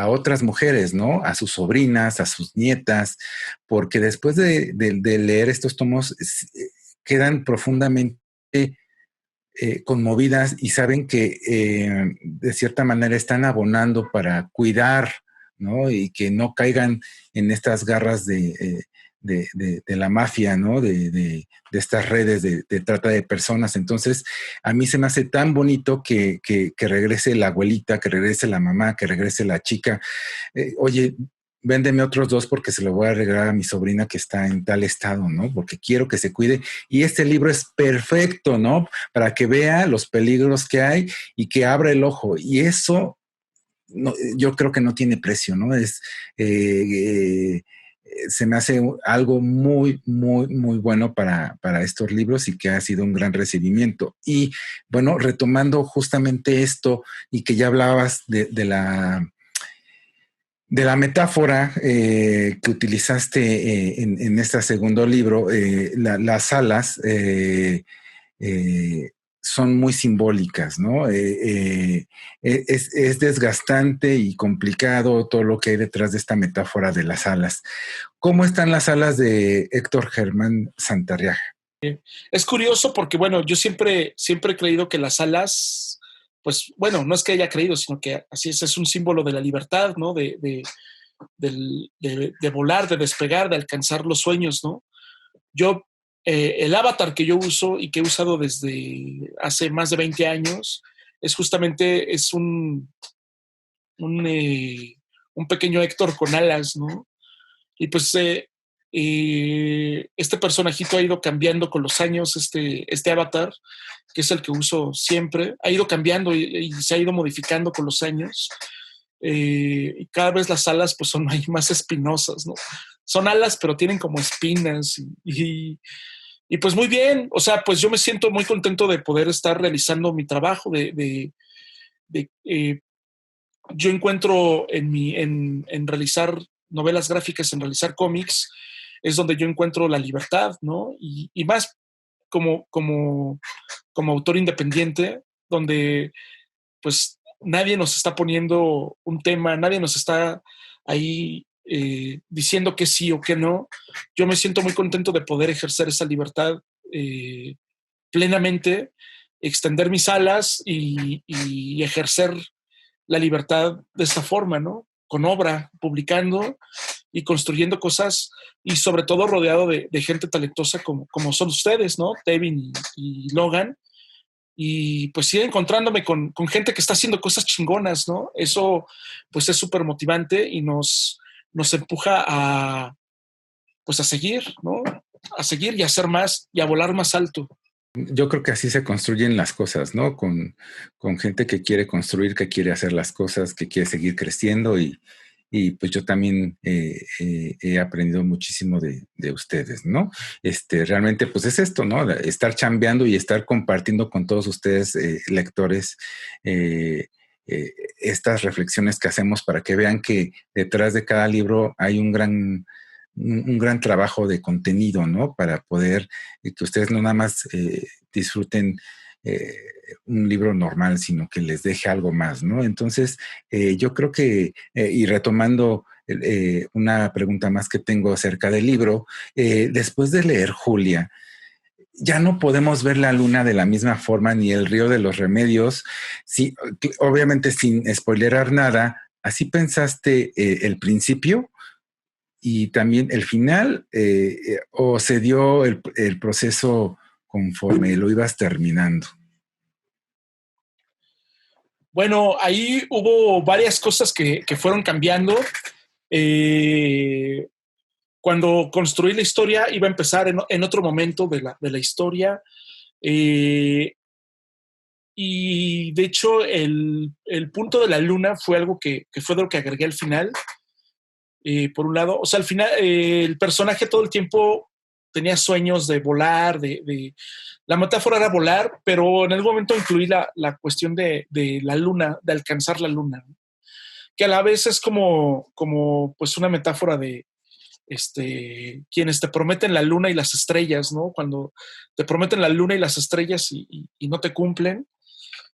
otras mujeres, ¿no? A sus sobrinas, a sus nietas, porque después de leer estos tomos quedan profundamente conmovidas y saben que de cierta manera están abonando para cuidar, ¿no? Y que no caigan en estas garras de la mafia, ¿no? De estas redes de trata de personas. Entonces, a mí se me hace tan bonito que regrese la abuelita, que regrese la mamá, que regrese la chica. Oye, véndeme otros dos porque se lo voy a regalar a mi sobrina que está en tal estado, ¿no? Porque quiero que se cuide. Y este libro es perfecto, ¿no? Para que vea los peligros que hay y que abra el ojo. Y eso no, yo creo que no tiene precio, ¿no? Se me hace algo muy, muy, muy bueno para estos libros y que ha sido un gran recibimiento. Y bueno, retomando justamente esto y que ya hablabas de la metáfora que utilizaste en este segundo libro, las alas son muy simbólicas, ¿no? Es desgastante y complicado todo lo que hay detrás de esta metáfora de las alas. ¿Cómo están las alas de Héctor Germán Santarriaga? Es curioso porque, bueno, yo siempre he creído que las alas, pues, bueno, no es que haya creído, sino que así es un símbolo de la libertad, ¿no? De volar, de despegar, de alcanzar los sueños, ¿no? Yo, el avatar que yo uso y que he usado desde hace más de 20 años, es justamente, un pequeño Héctor con alas, ¿no? Y pues este personajito ha ido cambiando con los años, este avatar, que es el que uso siempre, ha ido cambiando y se ha ido modificando con los años. Y cada vez las alas pues son ahí más espinosas, ¿no? Son alas, pero tienen como espinas y pues muy bien, o sea, pues yo me siento muy contento de poder estar realizando mi trabajo, yo encuentro en realizar novelas gráficas, en realizar cómics, es donde yo encuentro la libertad, ¿no? Y más como autor independiente, donde pues nadie nos está poniendo un tema, nadie nos está ahí diciendo que sí o que no. Yo me siento muy contento de poder ejercer esa libertad plenamente, extender mis alas y ejercer la libertad de esta forma, ¿no? Con obra, publicando y construyendo cosas y sobre todo rodeado de gente talentosa como son ustedes, ¿no? Tevin y Logan. Y pues ir encontrándome con gente que está haciendo cosas chingonas, ¿no? Eso pues es súper motivante y nos empuja pues a seguir, ¿no? A seguir y a hacer más y a volar más alto. Yo creo que así se construyen las cosas, ¿no? Con gente que quiere construir, que quiere hacer las cosas, que quiere seguir creciendo y pues yo también he aprendido muchísimo de ustedes, ¿no? Realmente pues es esto, ¿no? Estar chambeando y estar compartiendo con todos ustedes, lectores, estas reflexiones que hacemos para que vean que detrás de cada libro hay un gran trabajo de contenido, ¿no? Para poder que ustedes no nada más disfruten eh, un libro normal, sino que les deje algo más, ¿no? Entonces, yo creo que, y retomando una pregunta más que tengo acerca del libro, después de leer Julia, ya no podemos ver la luna de la misma forma ni el río de los remedios, sí, obviamente sin spoilerar nada. ¿Así pensaste el principio? Y también el final, o se dio el proceso conforme lo ibas terminando. Bueno, ahí hubo varias cosas que fueron cambiando. Cuando construí la historia iba a empezar en otro momento de la historia. Y de hecho el punto de la luna fue algo que fue de lo que agregué al final. Por un lado, o sea, al final el personaje todo el tiempo tenía sueños de volar, la metáfora era volar, pero en algún momento incluí la cuestión de la luna, de alcanzar la luna, ¿no? Que a la vez es como pues una metáfora de quienes te prometen la luna y las estrellas, ¿no? Cuando te prometen la luna y las estrellas y no te cumplen.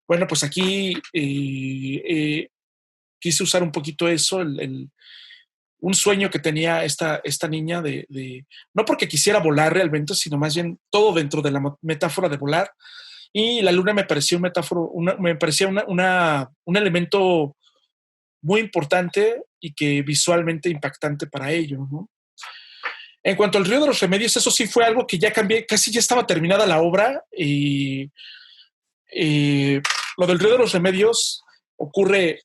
Bueno, pues aquí quise usar un poquito eso, un sueño que tenía esta niña no porque quisiera volar realmente, sino más bien todo dentro de la metáfora de volar. Y la luna me parecía un metáforo, me parecía un elemento muy importante y que visualmente impactante para ello, ¿no? En cuanto al Río de los Remedios, eso sí fue algo que ya cambié, casi ya estaba terminada la obra y lo del Río de los Remedios ocurre,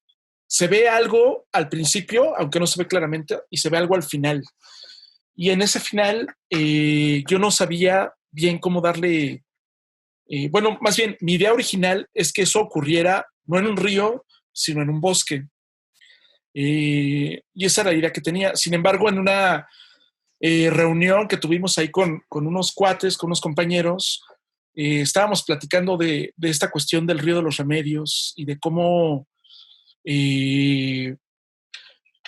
se ve algo al principio, aunque no se ve claramente, y se ve algo al final. Y en ese final yo no sabía bien cómo darle, bueno, más bien mi idea original es que eso ocurriera no en un río, sino en un bosque. Y esa era la idea que tenía. Sin embargo, en una reunión que tuvimos ahí con unos cuates, con unos compañeros, estábamos platicando de esta cuestión del Río de los Remedios y de cómo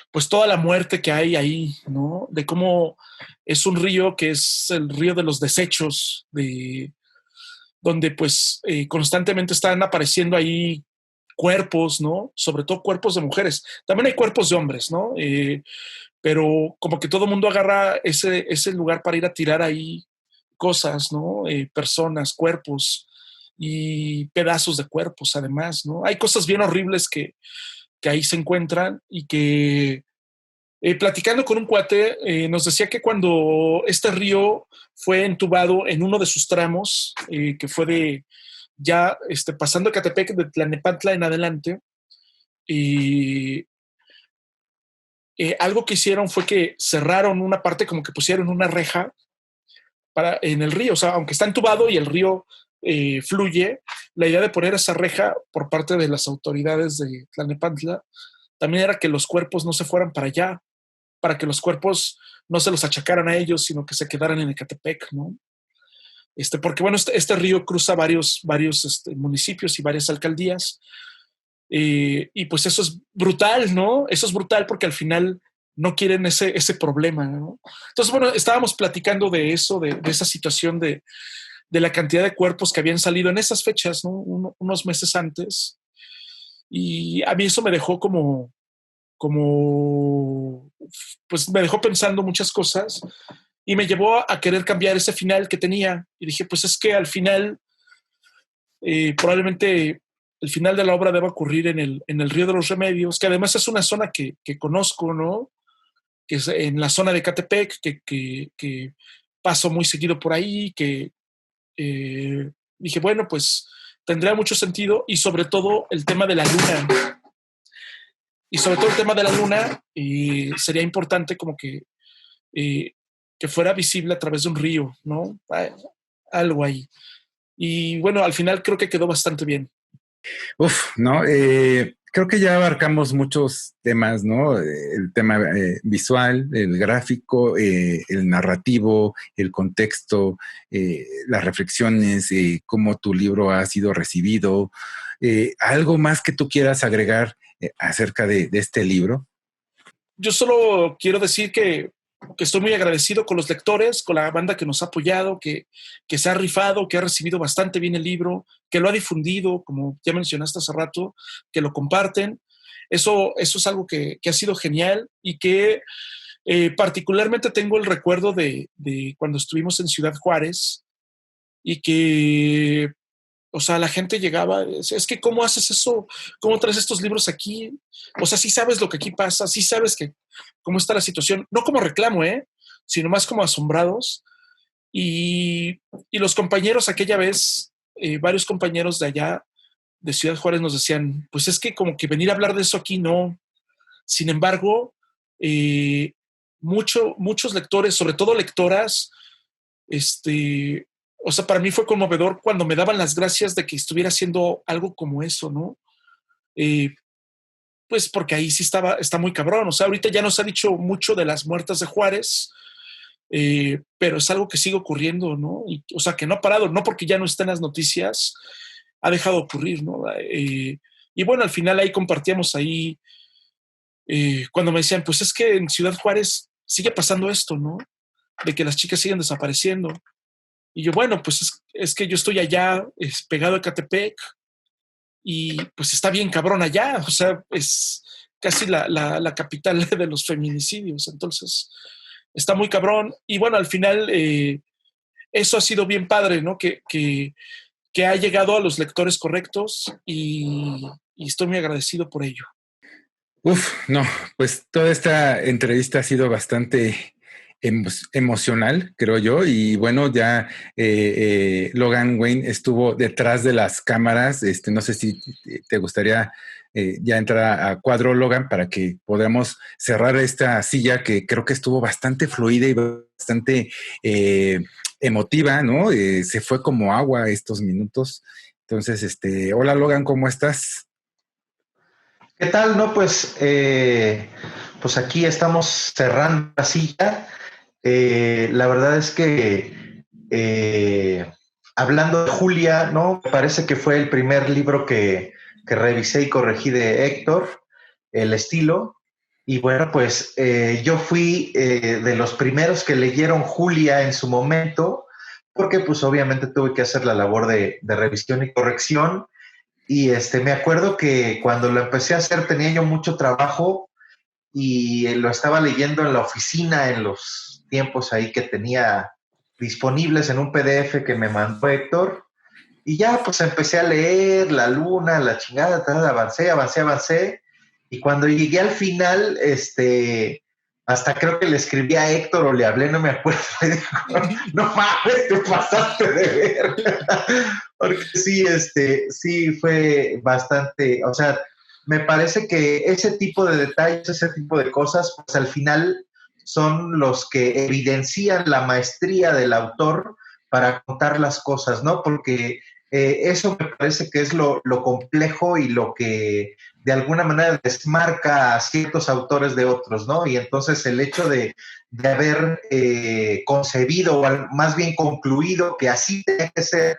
pues toda la muerte que hay ahí, ¿no? De cómo es un río que es el río de los desechos, donde pues constantemente están apareciendo ahí cuerpos, ¿no? Sobre todo cuerpos de mujeres. También hay cuerpos de hombres, ¿no? Pero como que todo el mundo agarra ese lugar para ir a tirar ahí cosas, ¿no? Personas, cuerpos y pedazos de cuerpos, además, ¿no? Hay cosas bien horribles que ahí se encuentran y que platicando con un cuate nos decía que cuando este río fue entubado en uno de sus tramos, que fue de ya pasando Catepec, de Tlalnepantla en adelante, y algo que hicieron fue que cerraron una parte, como que pusieron una reja en el río. O sea, aunque está entubado y el río fluye, la idea de poner esa reja por parte de las autoridades de Tlalnepantla también era que los cuerpos no se fueran para allá, para que los cuerpos no se los achacaran a ellos, sino que se quedaran en Ecatepec, ¿no? Porque bueno, este río cruza varios municipios y varias alcaldías, y pues eso es brutal, ¿no? Eso es brutal porque al final no quieren ese problema, ¿no? Entonces, bueno, estábamos platicando de eso, de esa situación de la cantidad de cuerpos que habían salido en esas fechas, ¿no? Unos meses antes. Y a mí eso me dejó pues me dejó pensando muchas cosas y me llevó a querer cambiar ese final que tenía. Y dije, pues es que al final, probablemente el final de la obra deba ocurrir en el Río de los Remedios, que además es una zona que conozco, ¿no? Que es en la zona de Catepec, que paso muy seguido por ahí, que dije, bueno, pues tendría mucho sentido, y sobre todo el tema de la luna. Y sobre todo el tema de la luna, sería importante como que fuera visible a través de un río, ¿no? Algo ahí. Y bueno, al final creo que quedó bastante bien. ¿No? Creo que ya abarcamos muchos temas, ¿no? El tema visual, el gráfico, el narrativo, el contexto, las reflexiones, cómo tu libro ha sido recibido. ¿Algo más que tú quieras agregar acerca de este libro? Yo solo quiero decir que estoy muy agradecido con los lectores, con la banda que nos ha apoyado, que se ha rifado, que ha recibido bastante bien el libro, que lo ha difundido, como ya mencionaste hace rato, que lo comparten. Eso es algo que ha sido genial, y que particularmente tengo el recuerdo de cuando estuvimos en Ciudad Juárez, y que, o sea, la gente llegaba, es que ¿cómo haces eso? ¿Cómo traes estos libros aquí? O sea, sí sabes lo que aquí pasa, sí sabes cómo está la situación, no como reclamo, sino más como asombrados. Y los compañeros aquella vez, varios compañeros de allá, de Ciudad Juárez, nos decían, pues es que como que venir a hablar de eso aquí no. Sin embargo, eh, muchos lectores, sobre todo lectoras, o sea, para mí fue conmovedor cuando me daban las gracias de que estuviera haciendo algo como eso, ¿no? Eh, pues porque ahí sí está muy cabrón. O sea, ahorita ya nos ha dicho mucho de las muertas de Juárez, pero es algo que sigue ocurriendo, ¿no? O sea, que no ha parado, no porque ya no está en las noticias, ha dejado de ocurrir, ¿no? Y bueno, al final ahí compartíamos ahí, cuando me decían, pues es que en Ciudad Juárez sigue pasando esto, ¿no? De que las chicas siguen desapareciendo. Y yo, bueno, pues es que yo estoy allá, pegado a Catepec, y pues está bien cabrón allá. O sea, es casi la capital de los feminicidios. Entonces, está muy cabrón. Y bueno, al final, eso ha sido bien padre, ¿no? Que ha llegado a los lectores correctos, y estoy muy agradecido por ello. No, pues toda esta entrevista ha sido bastante emocional, creo yo, y bueno, ya Logan Wayne estuvo detrás de las cámaras. No sé si te gustaría ya entrar a cuadro, Logan, para que podamos cerrar esta silla que creo que estuvo bastante fluida y bastante emotiva, ¿no? Se fue como agua estos minutos. Entonces, hola Logan, ¿cómo estás? ¿Qué tal? No, pues aquí estamos cerrando la silla. La verdad es que hablando de Julia, ¿no? Me parece que fue el primer libro que revisé y corregí de Héctor, el estilo. Y bueno, pues yo fui de los primeros que leyeron Julia en su momento, porque pues obviamente tuve que hacer la labor de revisión y corrección. Y me acuerdo que cuando lo empecé a hacer tenía yo mucho trabajo y lo estaba leyendo en la oficina en los tiempos ahí que tenía disponibles en un PDF que me mandó Héctor. Y ya pues empecé a leer La Luna, la chingada, avancé. Y cuando llegué al final, hasta creo que le escribí a Héctor o le hablé, no me acuerdo. Y dijo, no mames, te pasaste de ver. Porque sí, sí fue bastante, o sea, me parece que ese tipo de detalles, ese tipo de cosas, pues al final son los que evidencian la maestría del autor para contar las cosas, ¿no? Porque eso me parece que es lo complejo y lo que de alguna manera desmarca a ciertos autores de otros, ¿no? Y entonces el hecho de haber concebido, o más bien concluido, que así tiene que ser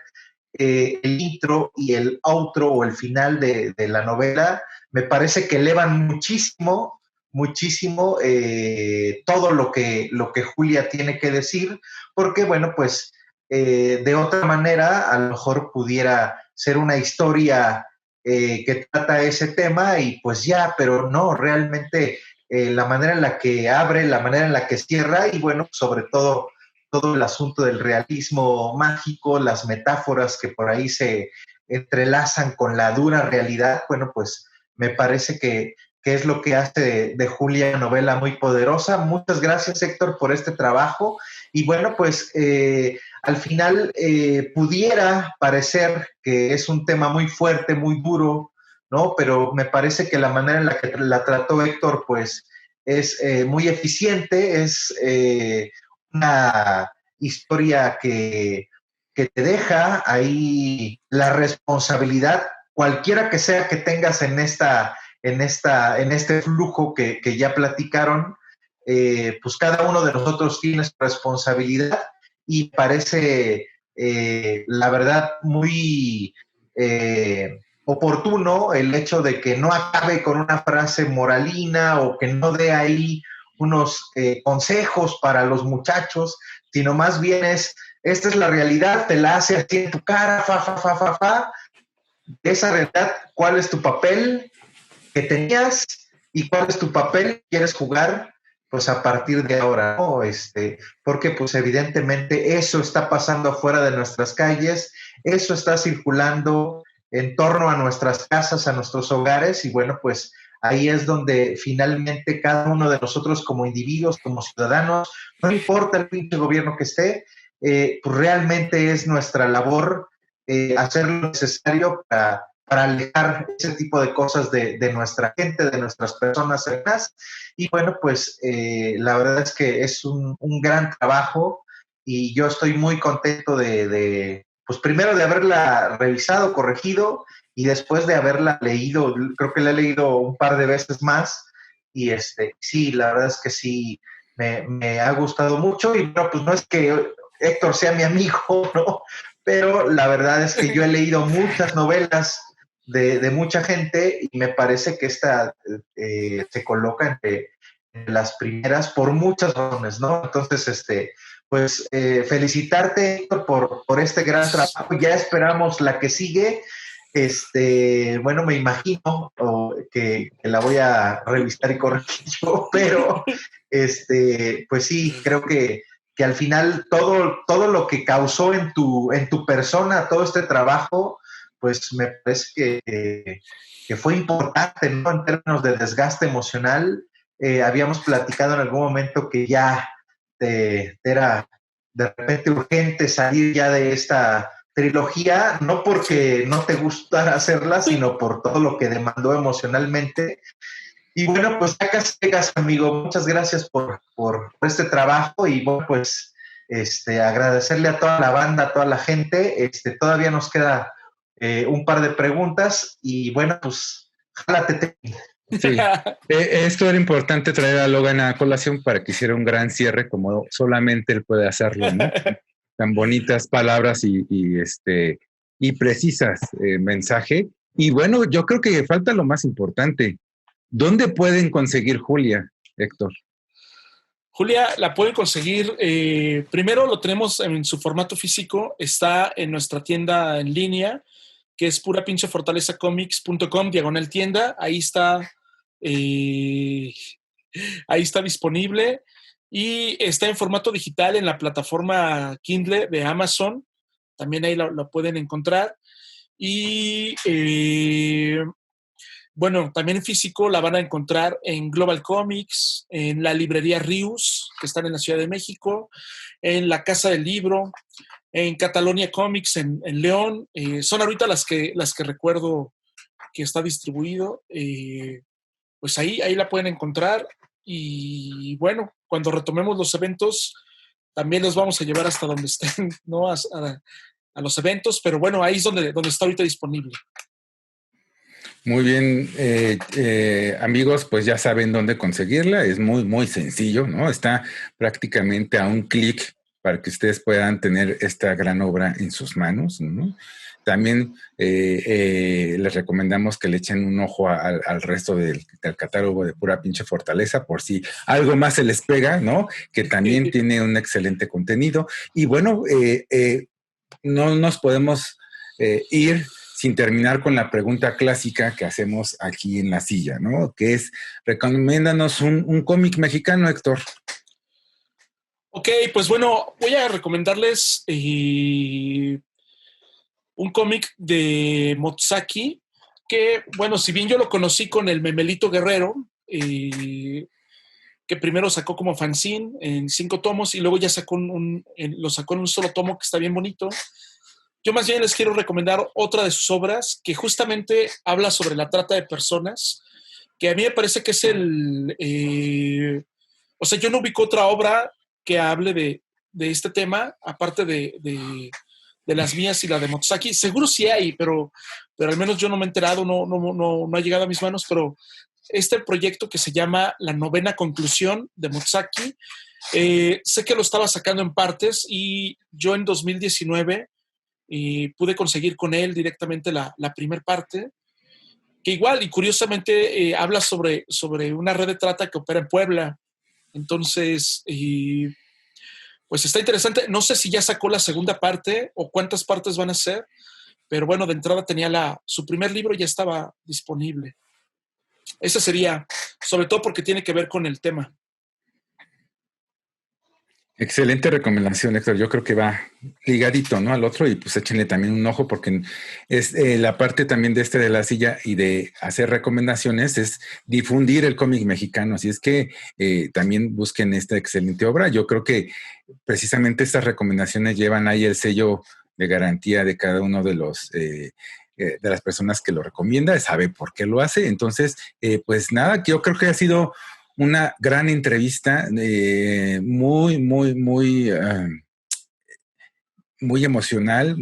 el intro y el outro o el final de la novela, me parece que elevan muchísimo, muchísimo todo lo que Julia tiene que decir, porque bueno, pues de otra manera a lo mejor pudiera ser una historia que trata ese tema y pues ya, pero no, realmente la manera en la que abre, la manera en la que cierra y bueno, sobre todo el asunto del realismo mágico, las metáforas que por ahí se entrelazan con la dura realidad, bueno, pues me parece que es lo que hace de Julia una novela muy poderosa. Muchas gracias, Héctor, por este trabajo. Y bueno, pues al final pudiera parecer que es un tema muy fuerte, muy duro, ¿no? Pero me parece que la manera en la que la trató Héctor, pues es muy eficiente, es una historia que te deja ahí la responsabilidad, cualquiera que sea que tengas en este flujo que ya platicaron, pues cada uno de nosotros tiene su responsabilidad y parece, la verdad, muy oportuno el hecho de que no acabe con una frase moralina o que no dé ahí unos consejos para los muchachos, sino más bien esta es la realidad, te la hace así en tu cara, fa. Esa realidad, ¿cuál es tu papel que tenías y cuál es tu papel que quieres jugar? Pues a partir de ahora, ¿no? Porque pues evidentemente eso está pasando afuera de nuestras calles, eso está circulando en torno a nuestras casas, a nuestros hogares, y bueno, pues ahí es donde finalmente cada uno de nosotros como individuos, como ciudadanos, no importa el pinche gobierno que esté, pues realmente es nuestra labor hacer lo necesario para alejar ese tipo de cosas de nuestra gente, de nuestras personas cercanas. Y bueno, pues la verdad es que es un gran trabajo y yo estoy muy contento pues primero de haberla revisado, corregido y después de haberla leído, creo que la he leído un par de veces más y sí, la verdad es que sí, me ha gustado mucho y bueno, pues no es que Héctor sea mi amigo, ¿no? Pero la verdad es que yo he leído muchas novelas de mucha gente y me parece que esta se coloca entre las primeras por muchas razones, ¿no? Entonces, pues felicitarte por este gran trabajo. Ya esperamos la que sigue. Bueno, me imagino que la voy a revisar y corregir yo, pero pues sí, creo que al final todo lo que causó en tu persona, todo este trabajo, pues me parece que fue importante, ¿no? En términos de desgaste emocional, habíamos platicado en algún momento que ya te era de repente urgente salir ya de esta trilogía, no porque no te gustara hacerla, sino por todo lo que demandó emocionalmente. Y bueno, pues ya casi llegas, amigo. Muchas gracias por este trabajo y bueno, pues agradecerle a toda la banda, a toda la gente. Todavía nos queda un par de preguntas y bueno, pues jálate. Sí, esto era importante traer a Logan a colación para que hiciera un gran cierre como solamente él puede hacerlo, ¿no? Tan bonitas palabras y precisas mensaje. Y bueno, yo creo que falta lo más importante. ¿Dónde pueden conseguir Julia, Héctor? Julia la pueden conseguir, primero lo tenemos en su formato físico, está en nuestra tienda en línea, que es purapinchefortalezacomics.com/tienda, ahí está disponible y está en formato digital en la plataforma Kindle de Amazon, también ahí lo pueden encontrar. Y bueno, también en físico la van a encontrar en Global Comics, en la librería Rius, que están en la Ciudad de México, en la Casa del Libro, en Catalonia Comics en León. Son ahorita las que recuerdo que está distribuido. Pues ahí la pueden encontrar. Y bueno, cuando retomemos los eventos, también los vamos a llevar hasta donde estén, ¿no? A los eventos, pero bueno, ahí es donde está ahorita disponible. Muy bien, amigos, pues ya saben dónde conseguirla, es muy, muy sencillo, ¿no? Está prácticamente a un clic para que ustedes puedan tener esta gran obra en sus manos, ¿no? También les recomendamos que le echen un ojo al resto del catálogo de Pura Pinche Fortaleza, por si algo más se les pega, ¿no? Que también tiene un excelente contenido. Y bueno, no nos podemos ir sin terminar con la pregunta clásica que hacemos aquí en la silla, ¿no? Que es, recomiéndanos un cómic mexicano, Héctor. Ok, pues bueno, voy a recomendarles un cómic de Motsaki, que, bueno, si bien yo lo conocí con el Memelito Guerrero, que primero sacó como fanzine en 5 tomos y luego ya lo sacó en un solo tomo que está bien bonito. Yo más bien les quiero recomendar otra de sus obras que justamente habla sobre la trata de personas, que a mí me parece que es o sea, yo no ubico otra obra que hable de este tema, aparte de las mías y la de Motsaki. Seguro sí hay, pero al menos yo no me he enterado, no ha llegado a mis manos, pero este proyecto que se llama La Novena Conclusión de Motsaki, sé que lo estaba sacando en partes y yo en 2019 pude conseguir con él directamente la primera parte, que igual y curiosamente habla sobre una red de trata que opera en Puebla. Entonces, pues está interesante. No sé si ya sacó la segunda parte o cuántas partes van a ser, pero bueno, de entrada tenía su primer libro, ya estaba disponible. Ese sería, sobre todo porque tiene que ver con el tema. Excelente recomendación, Héctor. Yo creo que va ligadito, ¿no? Al otro, y pues échenle también un ojo, porque es la parte también de la silla y de hacer recomendaciones es difundir el cómic mexicano. Así es que también busquen esta excelente obra. Yo creo que precisamente estas recomendaciones llevan ahí el sello de garantía de cada uno de las personas que lo recomienda, sabe por qué lo hace. Entonces, pues nada, que yo creo que ha sido una gran entrevista, muy, muy, muy, muy emocional,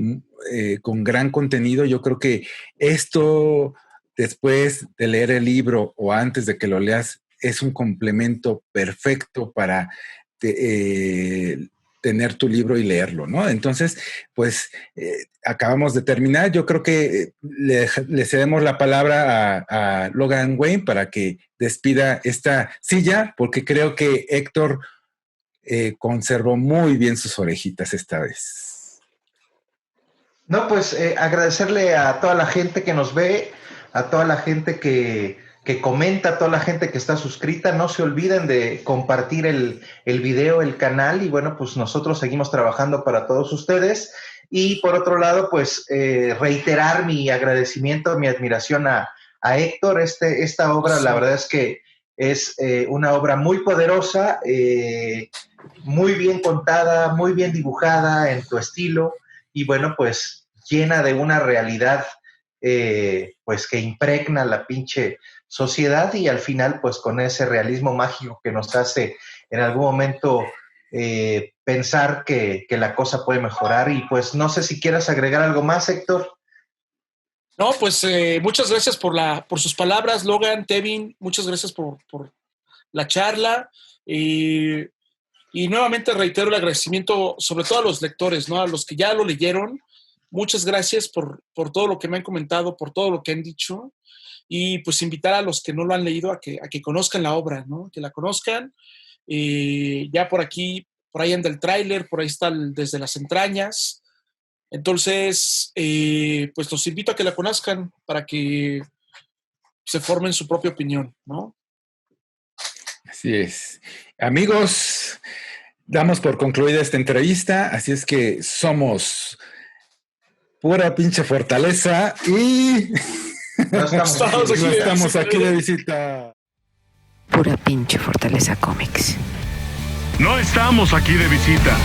con gran contenido. Yo creo que esto, después de leer el libro o antes de que lo leas, es un complemento perfecto para tener tu libro y leerlo, ¿no? Entonces, pues acabamos de terminar. Yo creo que le cedemos la palabra a Logan Wayne para que despida esta silla, porque creo que Héctor conservó muy bien sus orejitas esta vez. No, pues agradecerle a toda la gente que nos ve, a toda la gente que comenta, a toda la gente que está suscrita. No se olviden de compartir el video, el canal, y bueno, pues nosotros seguimos trabajando para todos ustedes. Y por otro lado, pues reiterar mi agradecimiento, mi admiración a Héctor. Esta obra, sí, la verdad es que es una obra muy poderosa, muy bien contada, muy bien dibujada en tu estilo, y bueno, pues llena de una realidad pues que impregna la pinche sociedad, y al final pues con ese realismo mágico que nos hace en algún momento pensar que la cosa puede mejorar. Y pues no sé si quieras agregar algo más, Héctor. No, pues muchas gracias por sus palabras, Logan, Tevin, muchas gracias por la charla, y nuevamente reitero el agradecimiento sobre todo a los lectores, ¿no? A los que ya lo leyeron. Muchas gracias por todo lo que me han comentado, por todo lo que han dicho, y pues invitar a los que no lo han leído a que conozcan la obra, ¿no? Que la conozcan. Ya por ahí anda el tráiler, por ahí está Desde las Entrañas. Entonces, pues los invito a que la conozcan para que se formen su propia opinión, ¿no? Así es. Amigos, damos por concluida esta entrevista, así es que somos Pura Pinche Fortaleza y no estamos aquí de visita. Pura Pinche Fortaleza Comics. No estamos aquí de visita.